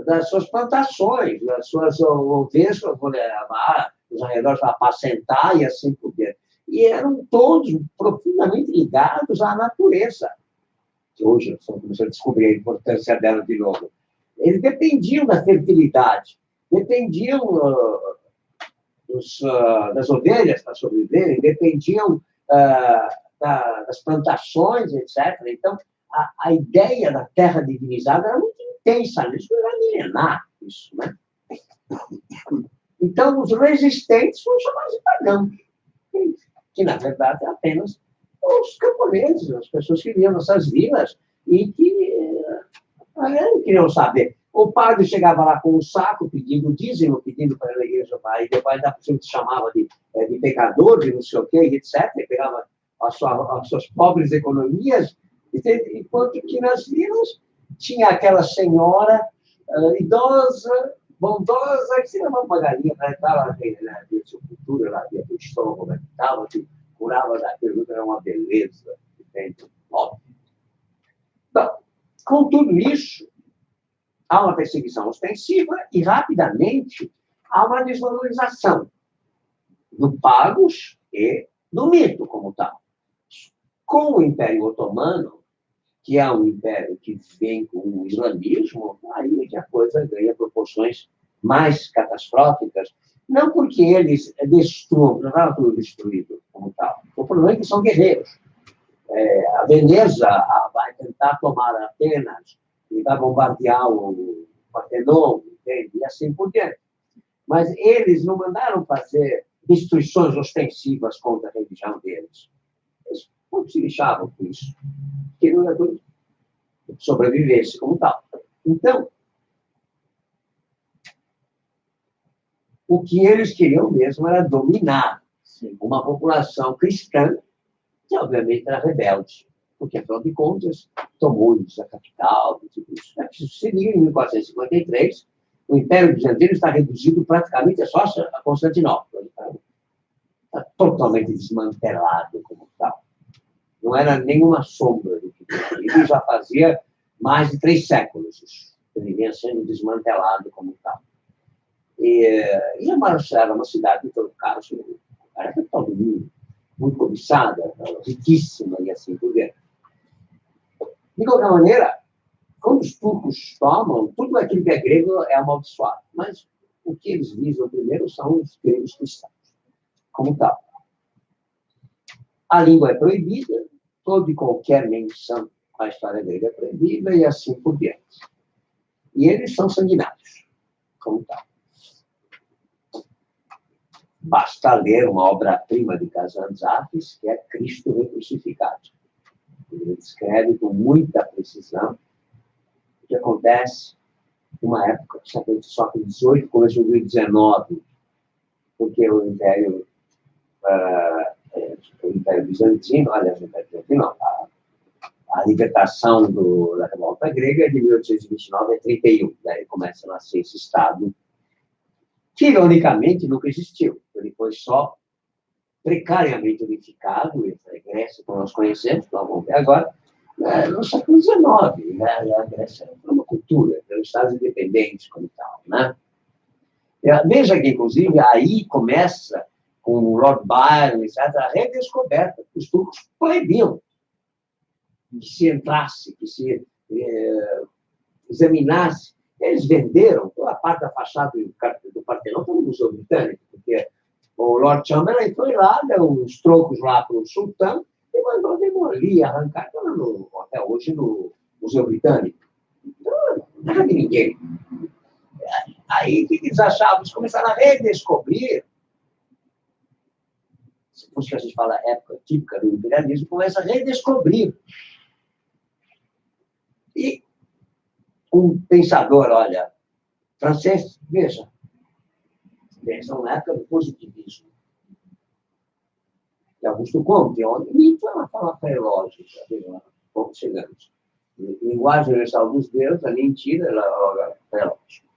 das suas plantações, das suas ovelhas para poder levar, os arredores para apacentar e assim por diante. E eram todos profundamente ligados à natureza. Que hoje estamos começando a descobrir a importância dela de novo. Eles dependiam da fertilidade, dependiam das ovelhas para sobreviverem, dependiam das plantações, etc. Então, a ideia da terra divinizada era muito intensa, isso era milenar, isso, né? Então, os resistentes foram chamados de pagãos, que, na verdade, é apenas os camponeses, as pessoas que viviam nessas vilas e que queriam saber. O padre chegava lá com um saco, pedindo dízimo, pedindo para a igreja, e depois da pessoa que chamava de pecador, de não sei o quê, etc., e pegava as suas pobres economias, enquanto que nas vilas tinha aquela senhora idosa, bondosa, que se levava uma galinha para entrar lá, né, de sepultura, lá dentro do estômago, né, que estava, que curava daquilo, era uma beleza. Bom, com tudo isso, há uma perseguição ostensiva e, rapidamente, há uma desvalorização do Pagos e do mito como tal. Com o Império Otomano, que é um império que vem com o islamismo, aí é que a coisa ganha proporções mais catastróficas. Não porque eles destruam, não estava tudo destruído como tal. O problema é que são guerreiros. A Veneza vai tentar tomar Atenas e vai bombardear o Partenon, entende? E assim por diante. Mas eles não mandaram fazer destruições ostensivas contra a religião deles. Eles não se lixavam com isso. Queriam sobrevivesse como tal. Então, o que eles queriam mesmo era dominar uma população cristã que, obviamente, era rebelde, porque, afinal de contas, tomou-lhes a capital, tudo isso. Isso seria em 1453, o Império Bizantino está reduzido praticamente só a Constantinopla. Está totalmente desmantelado como tal. Não era nenhuma sombra do que ele já fazia mais de 3 séculos. Ele vinha sendo desmantelado como tal. E era uma cidade, em todo caso, era a capital do mundo, muito cobiçada, riquíssima e assim por diante. De qualquer maneira, quando os turcos tomam, tudo aquilo que é grego é amaldiçoado. Mas o que eles visam primeiro são os gregos cristãos, como tal. A língua é proibida, toda e qualquer menção à história grega é proibida e assim por diante. E eles são sanguinários, como tal. Basta ler uma obra-prima de Kazantzakis, que é Cristo Crucificado. Ele descreve com muita precisão o que acontece numa época, só que XVIII, começo do XIX, porque o Império Bizantino, aliás, o Império Bizantino, a libertação da Revolta Grega de 1829 a 31, daí começa a nascer esse Estado, que, ironicamente, nunca existiu. Ele foi só precariamente unificado entre a Grécia, como nós conhecemos, que nós vamos ver agora, no século XIX. Né? A Grécia era uma cultura, eram estados independentes como tal. Né? Veja que, inclusive, aí começa, com o Lord Byron, etc., a redescoberta. Os turcos proibiam que se entrasse, que se examinasse. Eles venderam toda a parte da fachada do Partenon para o Museu Britânico, porque o Lord Chamberlain foi lá, deu uns trocos lá para o sultão e mandou demolir, arrancar, até hoje no Museu Britânico. Então, nada de ninguém. Aí, o que eles achavam? Eles começaram a redescobrir, por isso que a gente fala época típica do imperialismo, começa a redescobrir. E um pensador, olha, francês, veja, na época do positivismo. De Augusto Comte, onde mito é uma fala pré-lógica, como chegamos. Linguagem universal dos deuses, a mentira é pré-lógica.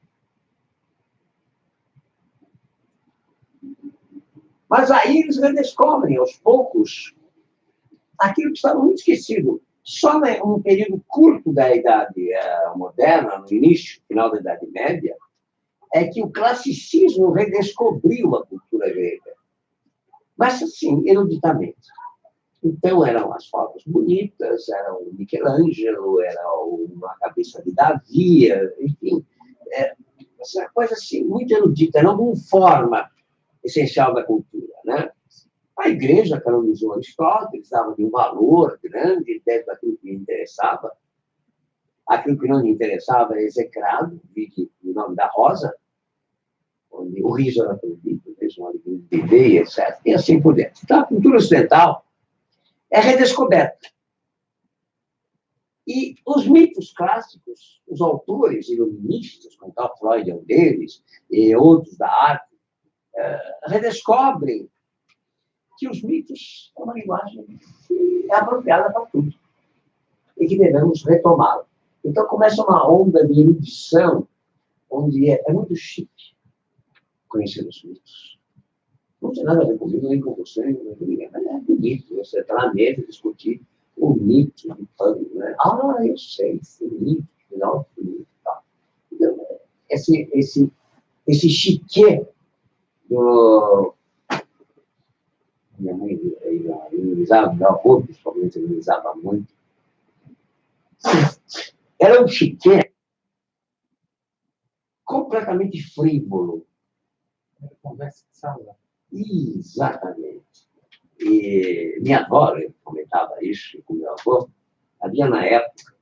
Mas aí eles redescobrem, aos poucos, aquilo que estava muito esquecido. Só um período curto da Idade Moderna, no início, final da Idade Média, é que o classicismo redescobriu a cultura grega. Mas, assim, eruditamente. Então, eram as fotos bonitas, era o Michelangelo, era uma cabeça de Davi, enfim. Essa coisa, assim, muito erudita, não com forma essencial da cultura, né? A igreja canonizou Aristóteles, dava de um valor grande dentro daquilo que lhe interessava. Aquilo que não lhe interessava é execrado, vive o nome da Rosa, onde o riso era proibido, mesmo de beber, etc. E assim por diante. Então, a cultura ocidental é redescoberta. E os mitos clássicos, os autores iluministas, como tal Freud é um deles, e outros da arte, redescobrem que os mitos são uma linguagem que é apropriada para tudo e que devemos retomá-la. Então começa uma onda de erudição, onde é muito chique conhecer os mitos. Não tem nada a ver comigo, nem com você, nem com ninguém. Mas é bonito você estar na mesa e discutir o mito de pano, né? Ah, eu sei, esse mito, final do mito e tal. Então, esse chique do... Minha mãe ironizava, meu avô, principalmente, ironizava muito. Era um chique completamente frívolo. Conversa de sala. Exatamente. E minha avó, eu comentava isso com meu avô, havia na época,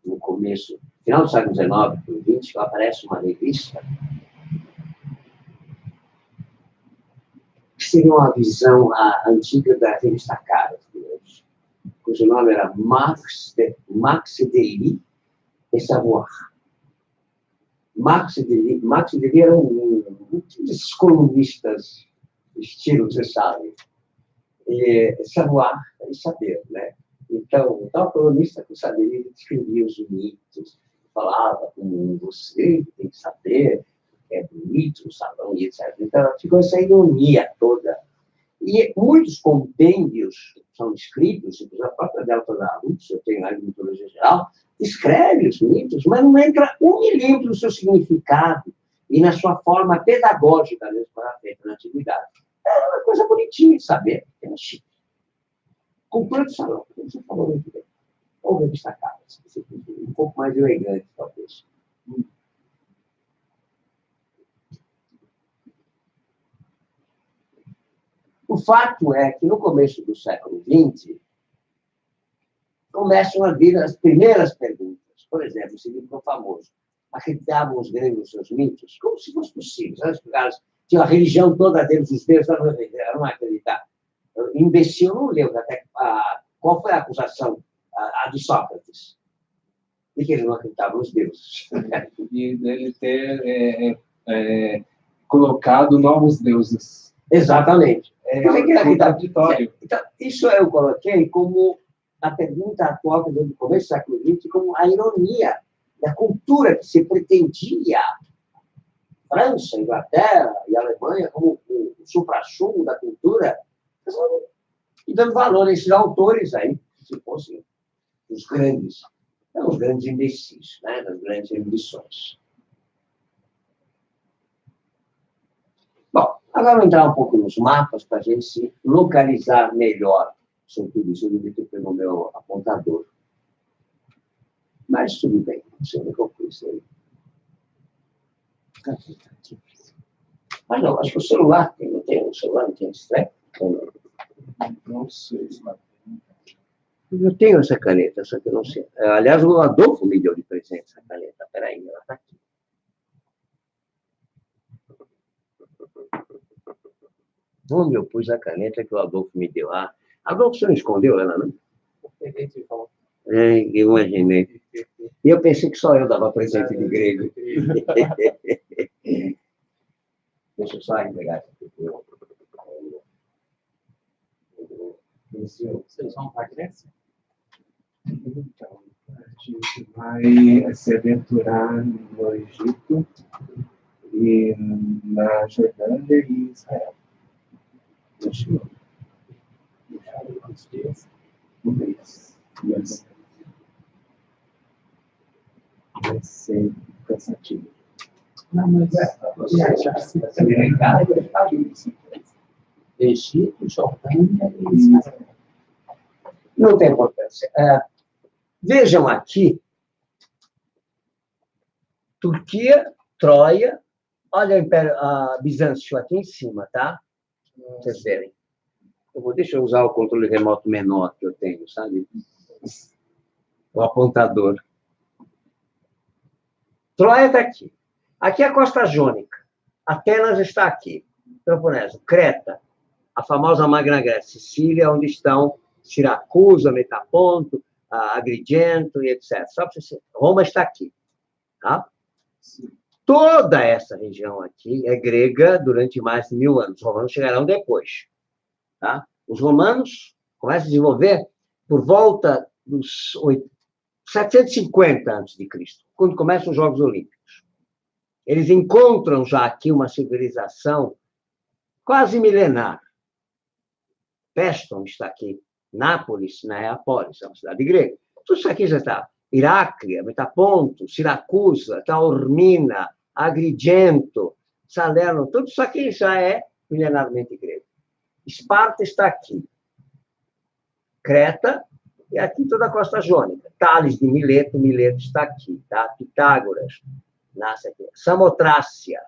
no começo, final do século XIX, no XX, aparece uma revista que seria uma visão antiga da revista Caras, cujo nome era Max Delis et Savoir. Max Delis era um desses colunistas, estilo, você sabe, savoir e saber, né? Então, o tal colunista com saber, ele descrevia os mitos, falava com você, tem que saber, é bonito no salão, e etc. Então, ficou essa ironia toda. E muitos compêndios são escritos, a própria Delta da Luz, eu tenho lá em mitologia geral, escreve os mitos, mas não entra um milímetro no seu significado e na sua forma pedagógica, mesmo para feita na antiguidade. É uma coisa bonitinha de saber, é chique. Cultura de salão, como você falou muito bem. Ou revista Caras, um pouco mais elegante, talvez. O fato é que, no começo do século XX, começam a vir as primeiras perguntas. Por exemplo, esse livro famoso. Acreditavam os gregos seus mitos? Como se fosse possível? Tinha a religião toda deles, os deuses não acreditar. Imbecil não leu até qual foi a acusação, a de Sócrates, de que ele não acreditava nos deuses. E dele ter colocado novos deuses. Exatamente. É contraditório. Então, isso eu coloquei como a pergunta atual que veio do começo do século XX, como a ironia da cultura que se pretendia, França, Inglaterra e Alemanha, como o supra-sumo da cultura, e dando valor a esses autores aí, se fossem os grandes imbecis, né, das grandes ambições. Bom, agora vamos entrar um pouco nos mapas para a gente se localizar melhor sobre tudo isso. Eu devia ter pego o meu apontador. Mas tudo bem, não sei onde eu pus aí. Mas não, acho que o celular não tem estrepe. Não sei. Eu tenho essa caneta, só que eu não sei. Aliás, o Adolfo me deu de presente essa caneta. Peraí, ela está aqui. Onde eu pus a caneta que o Adolfo me deu? Adolfo, você não escondeu ela, não? Eu imaginei. E eu pensei que só eu dava presente de grego. Deixa eu só entregar isso aqui. Vocês vão para a Grécia? Então, a gente vai se aventurar no Egito, e na Jordânia e Israel. Uns dias? Um mês. Vai ser cansativo. Não, mas Egito, Jordânia e Israel. Não tem importância. Vejam aqui, Turquia, Troia, olha o Império Bizâncio aqui em cima, tá? Pra vocês verem. Deixa eu usar o controle remoto menor que eu tenho, sabe? O apontador. Troia está aqui. Aqui é a costa jônica. Atenas está aqui. Peloponeso, Creta, a famosa Magna Grécia, Sicília, onde estão Siracusa, Metaponto, Agrigento e etc. Só para você... Roma está aqui. Tá? Toda essa região aqui é grega durante mais de 1000 anos. Os romanos chegarão depois. Tá? Os romanos começam a desenvolver por volta dos 750 a.C., quando começam os Jogos Olímpicos. Eles encontram já aqui uma civilização quase milenar. Peston está aqui. Nápoles, Neápolis, é uma cidade grega. Tudo isso aqui já está. Heráclea, Metaponto, Siracusa, Taormina, Agrigento, Salerno, tudo isso aqui já é milenarmente grego. Esparta está aqui. Creta, e aqui toda a costa jônica. Tales de Mileto, Mileto está aqui. Tá? Pitágoras, nasce aqui. Samotrácia.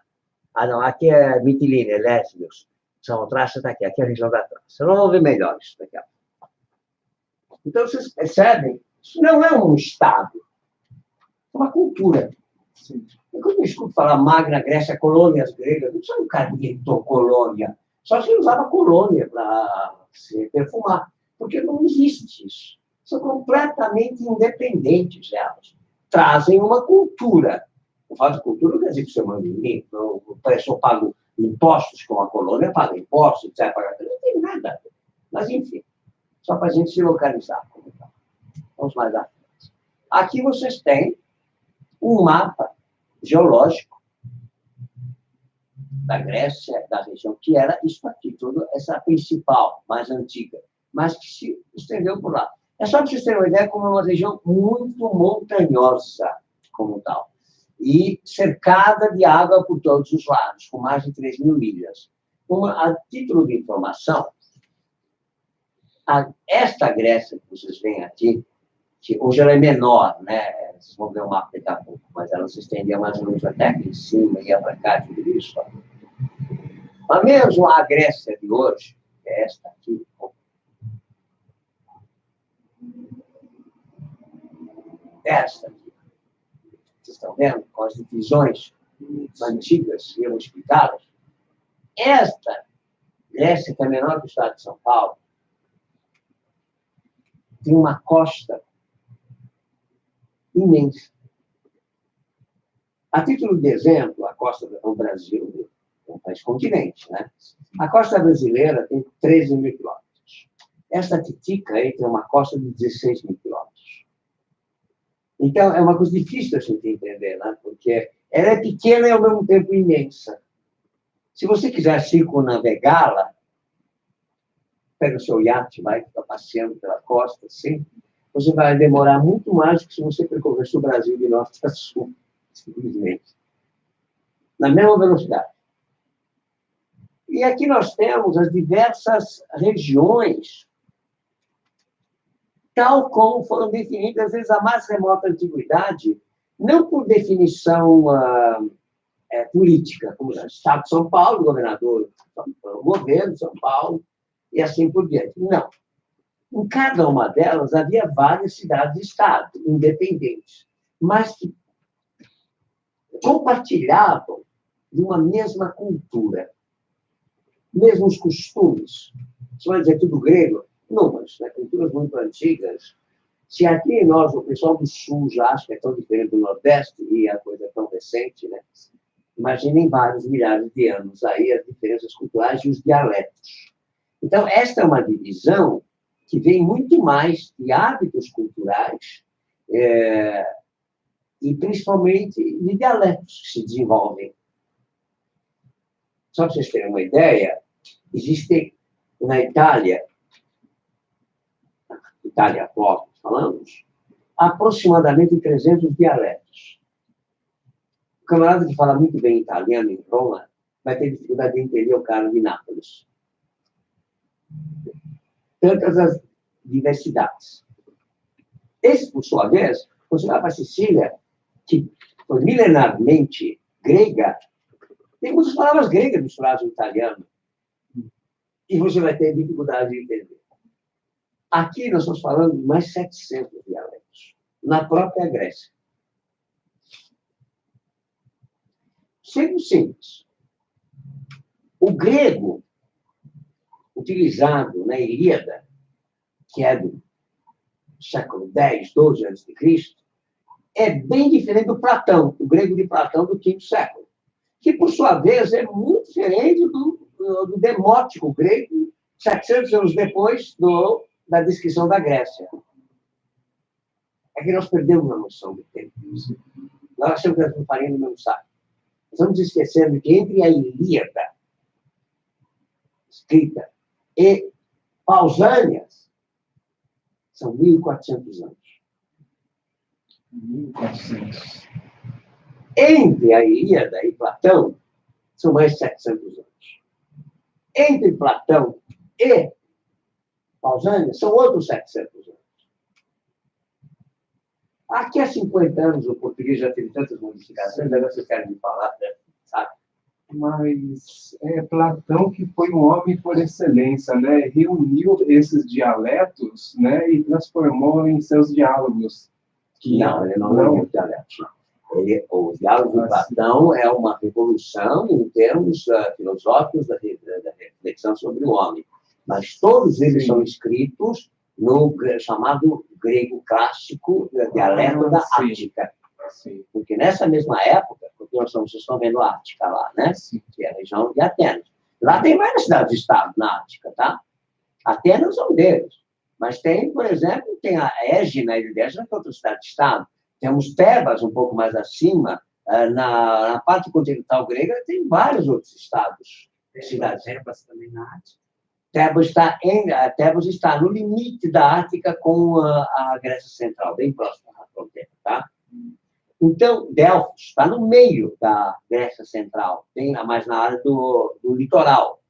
Não, aqui é Mitilene, é Lésbios. Samotrácia está aqui. Aqui é a região da Trácia. Nós vamos ver melhor isso daqui a pouco. Então, vocês percebem, isso não é um Estado. É uma cultura. Sim. E quando eu escuto falar Magna Grécia, colônias gregas, não sou um cara que inventou colônia. Só que usava colônia para se perfumar. Porque não existe isso. São completamente independentes, elas. Trazem uma cultura. Eu falo de cultura, não quer dizer que você manda em mim. O preço eu pago impostos com a colônia, paga impostos, etc. Não tem nada. Mas, enfim, só para a gente se localizar. Vamos mais à frente. Aqui vocês têm um mapa geológico da Grécia, da região, que era isso aqui, toda essa principal, mais antiga, mas que se estendeu por lá. É só para vocês terem uma ideia como é uma região muito montanhosa, como tal, e cercada de água por todos os lados, com mais de 3.000 milhas. A título de informação, esta Grécia que vocês veem aqui, que hoje ela é menor, né? Vocês vão ver o mapa daqui a pouco, mas ela se estendia mais ou menos até aqui em cima, ia para cá, tudo isso. Mas mesmo a Grécia de hoje, que é esta aqui, esta aqui, vocês estão vendo, com as divisões antigas, e eu vou explicá-las. Esta Grécia, que é menor que o estado de São Paulo, tem uma costa imensa. A título de exemplo, a costa do Brasil é um país continente, né? A costa brasileira tem 13.000 quilômetros. Esta Titica aí tem uma costa de 16.000 quilômetros. Então, é uma coisa difícil a gente entender, né? Porque ela é pequena e, ao mesmo tempo, imensa. Se você quiser circunnavegá-la, pega o seu iate, vai ficar passeando pela costa, assim, você vai demorar muito mais do que se você percorresse o Brasil de norte a sul, simplesmente. Na mesma velocidade. E aqui nós temos as diversas regiões, tal como foram definidas, às vezes, a mais remota antiguidade, não por definição política, como o Estado de São Paulo, o governador, o governo de São Paulo, e assim por diante. Não. Em cada uma delas havia várias cidades-estado independentes, mas que compartilhavam de uma mesma cultura, mesmos costumes. Você vai dizer tudo grego? Não, mas né, culturas muito antigas. Se aqui nós, o pessoal do Sul, já acha que é tão diferente do Nordeste, e a coisa é tão recente, né? Imaginem vários milhares de anos aí as diferenças culturais e os dialetos. Então, esta é uma divisão que vem muito mais de hábitos culturais e, principalmente, de dialetos que se desenvolvem. Só para vocês terem uma ideia, existe na Itália atual, falamos, aproximadamente 300 dialetos. O camarada que fala muito bem italiano em Roma vai ter dificuldade de entender o cara de Nápoles. Tantas as diversidades. Esse, por sua vez, você vai para a Sicília, que foi milenarmente grega, tem muitas palavras gregas misturadas no italiano. E você vai ter dificuldade de entender. Aqui nós estamos falando de mais 700 dialetos, na própria Grécia. Sendo simples, o grego utilizado na Ilíada que é do século X, XII a.C., é bem diferente do Platão, o grego de Platão do quinto século, que, por sua vez, é muito diferente do demótico grego, 700 anos depois da descrição da Grécia. É que nós perdemos a noção do tempo. Nós achamos que nós estamos farinha no mesmo saco. Estamos esquecendo que entre a Ilíada, escrita, e Pausânias, são 1.400 anos. 1400. Entre a Ilíada e Platão, são mais 700 anos. Entre Platão e Pausânias, são outros 700 anos. Aqui há 50 anos o português já teve tantas modificações, agora vocês querem me falar, né? Sabe? Mas é Platão que foi um homem por excelência, né? Reuniu esses dialetos, né? E transformou em seus diálogos. Não, ele não é um dialeto, não. O diálogo de Platão é uma revolução em termos filosóficos da reflexão sobre o homem. Mas todos eles são escritos no chamado grego clássico, dialeto da Ática. Sim. Porque nessa mesma época, porque vocês estão vendo a Ática lá, né? Sim. Que é a região de Atenas. Lá tem várias cidades-estado na Ática, tá? Atenas é um deles. Mas tem, por exemplo, tem a Égina, que é outra cidade-estado. Temos Tebas, um pouco mais acima. Na parte continental grega, tem vários outros estados. Cidades. Tebas também na Ática. Tebas está no limite da Ática com a Grécia Central, bem próximo à fronteira, tá? Então, Delfos está no meio da Grécia Central, bem mais na área do litoral.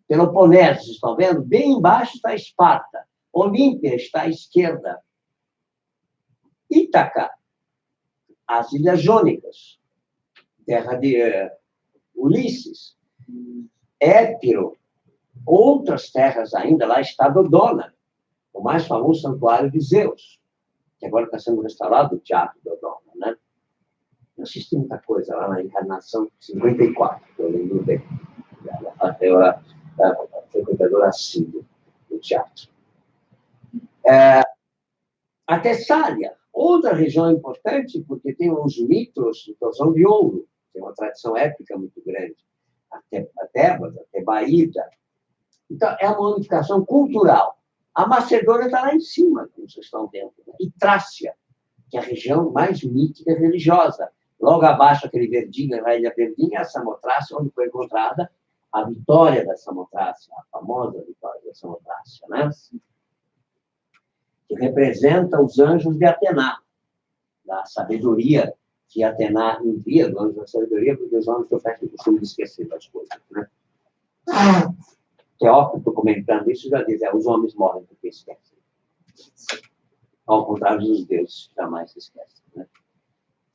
Peloponeso, vocês estão vendo? Bem embaixo está Esparta. Olímpia está à esquerda. Ítaca, as Ilhas Jônicas, terra de Ulisses. Épiro, outras terras ainda, lá está Dodona, o mais famoso santuário de Zeus, que agora está sendo restaurado, o Teatro Dodona, né? Eu assisti muita coisa lá na Encarnação 54, que eu lembro bem. Eu era frequentador assíduo do teatro. A Tessália, outra região importante, porque tem os mitos de Tosão de Ouro, tem uma tradição épica muito grande. A Tebas, a Tebaída. Então, é uma unificação cultural. A Macedônia está lá em cima, como vocês estão vendo. Né? E Trácia, que é a região mais mítica e religiosa. Logo abaixo, aquele verdinho, a Ilha Verdinha, a Samotrácia, onde foi encontrada a vitória da Samotrácia, a famosa vitória da Samotrácia, né? Que representa os anjos de Atena, da sabedoria que Atena envia, do anjo da sabedoria, porque os homens têm o costume de esquecer das coisas, né? Teócrito, comentando isso, já diz, os homens morrem porque esquecem. Ao contrário dos deuses, jamais se esquecem, né?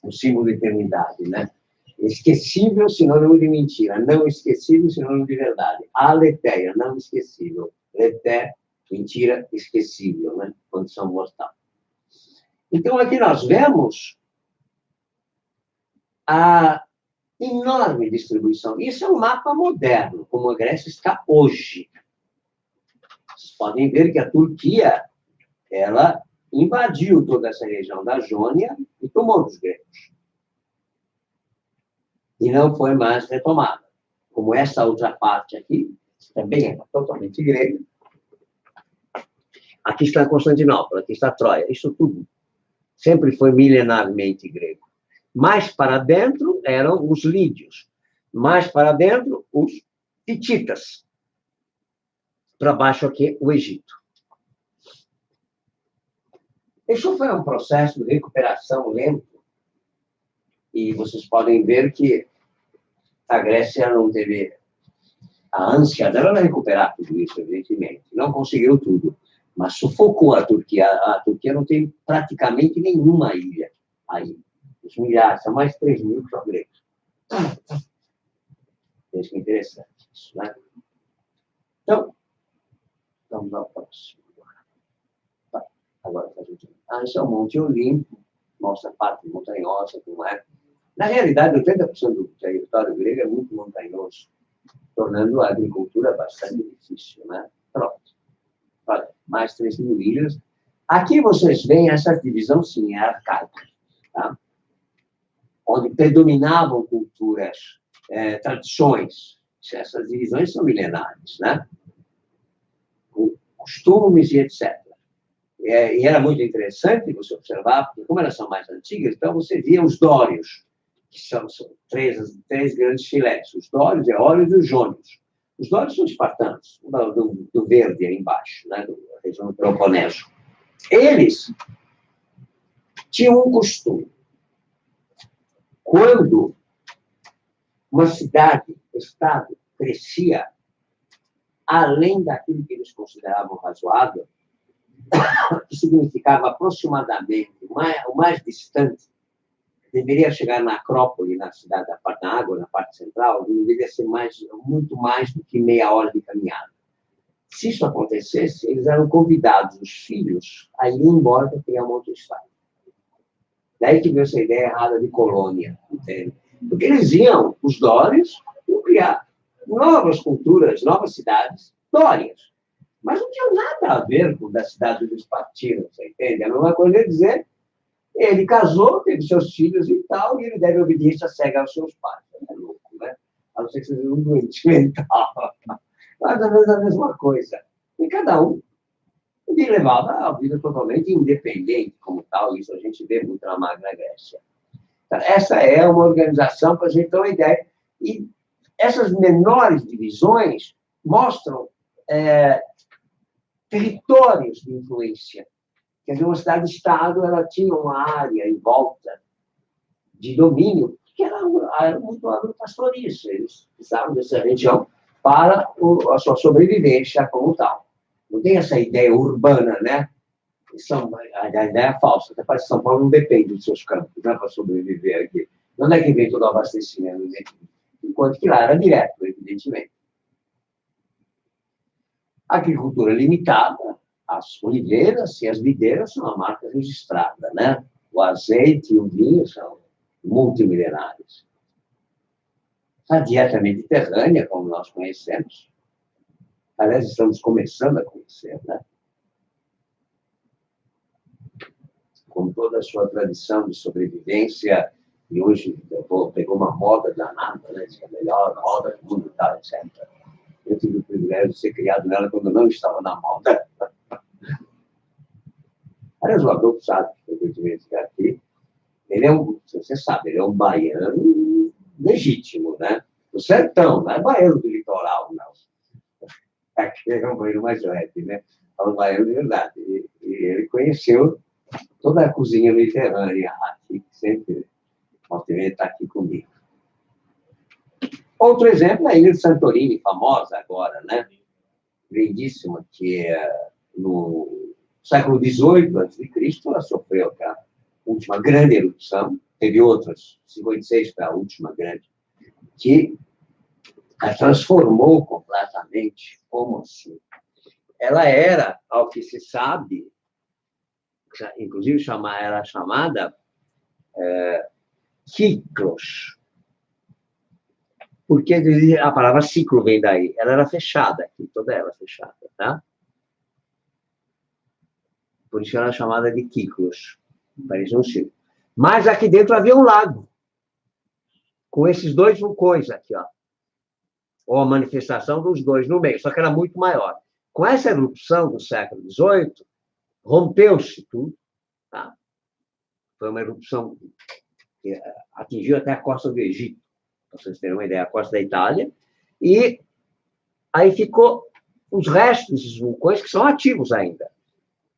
O símbolo de eternidade, né? Esquecível, sinônimo de mentira. Não esquecível, sinônimo de verdade. Aletheia, não esquecível. Leté, mentira, esquecível, né? Condição mortal. Então, aqui nós vemos a enorme distribuição. Isso é um mapa moderno, como a Grécia está hoje. Vocês podem ver que a Turquia, ela invadiu toda essa região da Jônia e tomou dos gregos. E não foi mais retomada. Como essa outra parte aqui, também é totalmente grega. Aqui está Constantinopla, aqui está Troia. Isso tudo sempre foi milenarmente grego. Mais para dentro eram os lídios. Mais para dentro, os hititas. Para baixo aqui, o Egito. Isso foi um processo de recuperação lento. E vocês podem ver que a Grécia não teve a ânsia dela de recuperar tudo isso, evidentemente. Não conseguiu tudo, mas sufocou a Turquia. A Turquia não tem praticamente nenhuma ilha aí. Os milhares, são mais de 3.000 que são gregos. Isso é interessante, isso, né? Então, vamos ao próximo. Agora, esse é o Monte Olimpo, mostra a parte montanhosa, como é. Na realidade, 80% do território grego é muito montanhoso, tornando a agricultura bastante difícil, né? Pronto. Olha, mais 3.000 ilhas. Aqui vocês veem essa divisão, sim, é arcaica, tá? Onde predominavam culturas, tradições. Essas divisões são milenares, né? Costumes e etc. E era muito interessante você observar, porque como elas são mais antigas, então você via os dórios, que são três grandes filetes, os dórios, eólios e os jônios. Os dórios são espartanos, do verde aí embaixo, né? Da região do Peloponeso. Eles tinham um costume. Quando uma cidade, estado, crescia além daquilo que eles consideravam razoável, que significava aproximadamente, o mais distante, deveria chegar na Acrópole, na cidade da Água, na parte central, deveria ser muito mais do que meia hora de caminhada. Se isso acontecesse, eles eram convidados, os filhos, a ir embora para criar um outro estado. Daí que veio essa ideia errada de colônia, entende? Porque eles iam, os dórios, criar novas culturas, novas cidades, dórias. Mas não tinha nada a ver com a cidade onde eles partiram, você entende? A mesma coisa é dizer, ele casou, teve seus filhos e tal, e ele deve obediência cega aos seus pais. É louco, né? A não ser que seja um doente mental. Mas, às vezes, a mesma coisa. E cada um levava a vida totalmente independente, como tal. Isso a gente vê muito na Magna Grécia. Então, essa é uma organização, para a gente ter uma ideia. E essas menores divisões mostram territórios de influência. Quer dizer, uma cidade-estado, ela tinha uma área em volta de domínio, que era muito agropastorícia. Eles precisavam dessa região para a sua sobrevivência como tal. Não tem essa ideia urbana, né? A ideia é falsa. Até parece que São Paulo não depende dos seus campos, né, para sobreviver aqui. De onde é que vem todo o abastecimento? Enquanto que lá era direto, evidentemente. Agricultura limitada, as oliveiras e as videiras são a marca registrada, né? O azeite e o vinho são multimilenares. A dieta mediterrânea, como nós conhecemos, aliás, estamos começando a conhecer, né? Com toda a sua tradição de sobrevivência, e hoje pegou uma moda danada, né? Diz que é a melhor moda do mundo, tal, etc. Eu tive o privilégio de ser criado nela quando não estava na moda. Aliás, o Adolfo sabe que frequentemente aqui, ele é você sabe, ele é um baiano legítimo, né? Do sertão, não é baiano do litoral, não. Aqui é um baiano mais leve, né? É um baiano de verdade. E ele conheceu toda a cozinha mediterrânea aqui, que sempre está aqui comigo. Outro exemplo é a ilha de Santorini, famosa agora, né? Lindíssima, que no século XVIII a.C., ela sofreu a última grande erupção, teve outras, 56 foi a última grande, que a transformou completamente. Como assim? Ela era, ao que se sabe, inclusive era chamada Ciclos, porque a palavra ciclo vem daí. Ela era fechada aqui, toda ela fechada, tá? Por isso ela era chamada de Ciclos. Parecia um ciclo. Mas aqui dentro havia um lago, com esses dois vulcões aqui, ó. Ou a manifestação dos dois no meio, só que era muito maior. Com essa erupção do século XVIII, rompeu-se tudo, tá? Foi uma erupção que atingiu até a costa do Egito, para vocês terem uma ideia, a costa da Itália, e aí ficou os restos desses vulcões que são ativos ainda.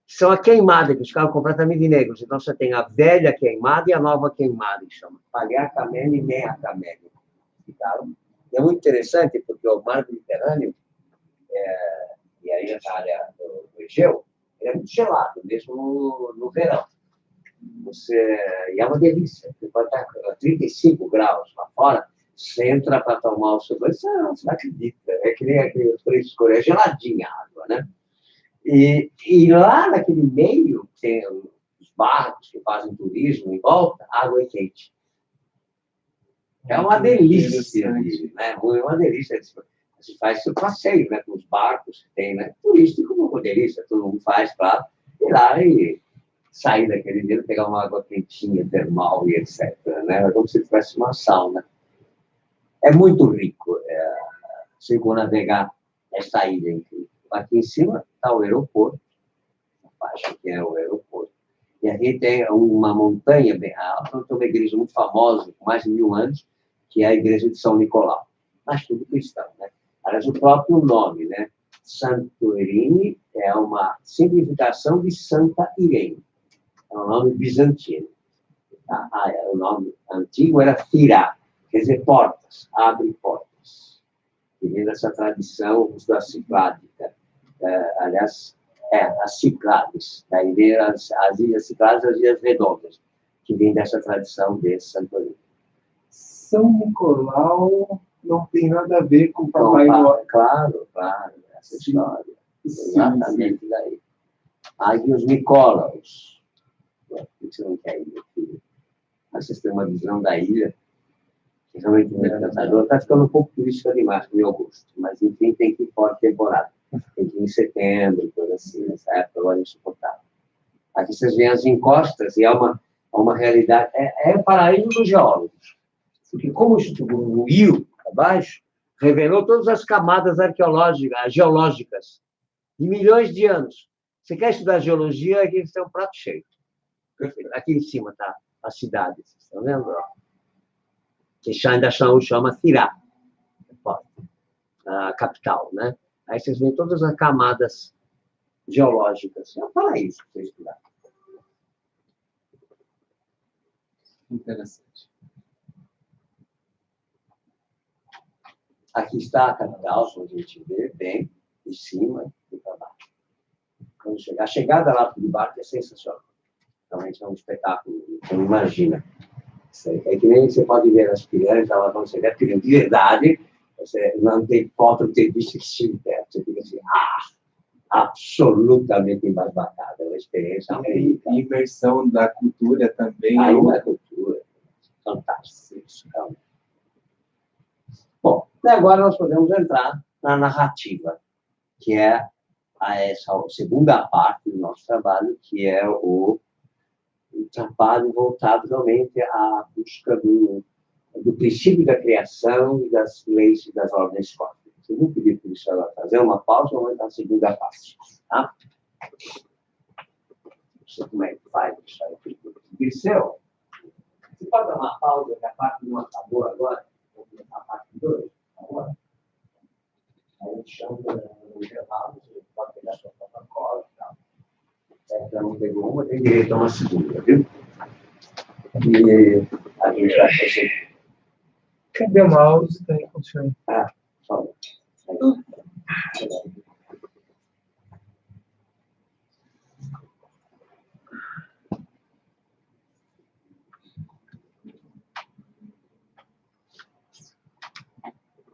São a queimada, que ficaram completamente negros. Então, você tem a velha queimada e a nova queimada, que chama Paliacamene e Meacamene. E é muito interessante, porque o mar Mediterrâneo, e aí essa área do Egeu, ele é muito gelado, mesmo no verão. E é uma delícia. Você pode estar a 35 graus lá fora, você entra para tomar o seu banho, você não acredita. É que nem aquele frescor, é geladinha a água, né? E lá naquele meio, tem os barcos que fazem turismo em volta, a água é quente. É uma delícia, né? É uma delícia. Se faz seu passeio, né? Com os barcos que tem, né? Turístico, como roteirista, todo mundo faz, claro. Ir lá e sair daquele dia, pegar uma água quentinha, termal e etc. Né? É como se tivesse uma sauna. É muito rico. Se for navegar essa ilha incrível. Aqui em cima está o aeroporto, acho que é o aeroporto. E aqui tem uma montanha bem alta, tem uma igreja muito famosa, com mais de 1000 anos, que é a igreja de São Nicolau. Mas tudo cristão, né? Aliás, o próprio nome, né? Santorini é uma simplificação de Santa Irene. É um nome bizantino. O nome antigo era Thira, quer dizer portas, abre portas. E vem dessa tradição da Cicládica. Aliás, as Ciclades. Daí vem as ilhas Ciclades, as ilhas redondas, que vem dessa tradição de Santorini. São Nicolau não tem nada a ver com o Papai Noel. Claro, essa história. Exatamente daí. Aí os Nicolaus. Por que você não quer ir, meu filho? Mas vocês têm uma visão da ilha, que realmente muito encantadora. Está ficando um pouco turística demais, no meu gosto. Mas, enfim, tem que ir fora de temporada. Tem que ir em setembro, coisa assim, nessa época agora é insuportável. Aqui vocês veem as encostas e é uma realidade. É o paraíso dos geólogos. Porque como o rio abaixo revelou todas as camadas arqueológicas, geológicas de milhões de anos. Você quer estudar geologia, aqui tem um prato cheio. Aqui em cima está a cidade, vocês estão vendo? Que ainda chama Thira, a capital, né? Aí vocês veem todas as camadas geológicas. É um paraíso para você estudar. Interessante. Aqui está a capital, como a gente vê, bem de cima e para baixo. Quando chegar, a chegada lá de barco é sensacional. Realmente é um espetáculo, você não imagina. É que nem você pode ver as pirâmides, quando você vê a pirâmide de verdade, você não tem foto de ter visto isso de perto. Você fica assim, absolutamente embasbacado. É uma experiência única. E imersão da cultura também. Aí uma cultura fantástica. Bom, e agora nós podemos entrar na narrativa, que é essa segunda parte do nosso trabalho, que é o trabalho voltado realmente à busca do princípio da criação e das leis e das ordens cósmicas. Eu vou pedir para o senhor fazer uma pausa, vamos entrar na segunda parte. Tá? Não sei como é que faz isso aí. Dirceu, você pode dar uma pausa, que a parte 1 acabou agora? Vou começar a parte 2 agora. Aí a gente chama no intervalo, você pode pegar sua Coca-Cola e tal. Se não pegou uma, tem direito a uma segunda, viu? E a gente vai prosseguir. Cadê o mouse? Tá aí com o senhor. Só.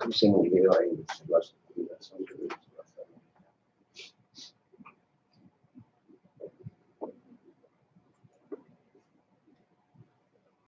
Você não viu aí esse negócio?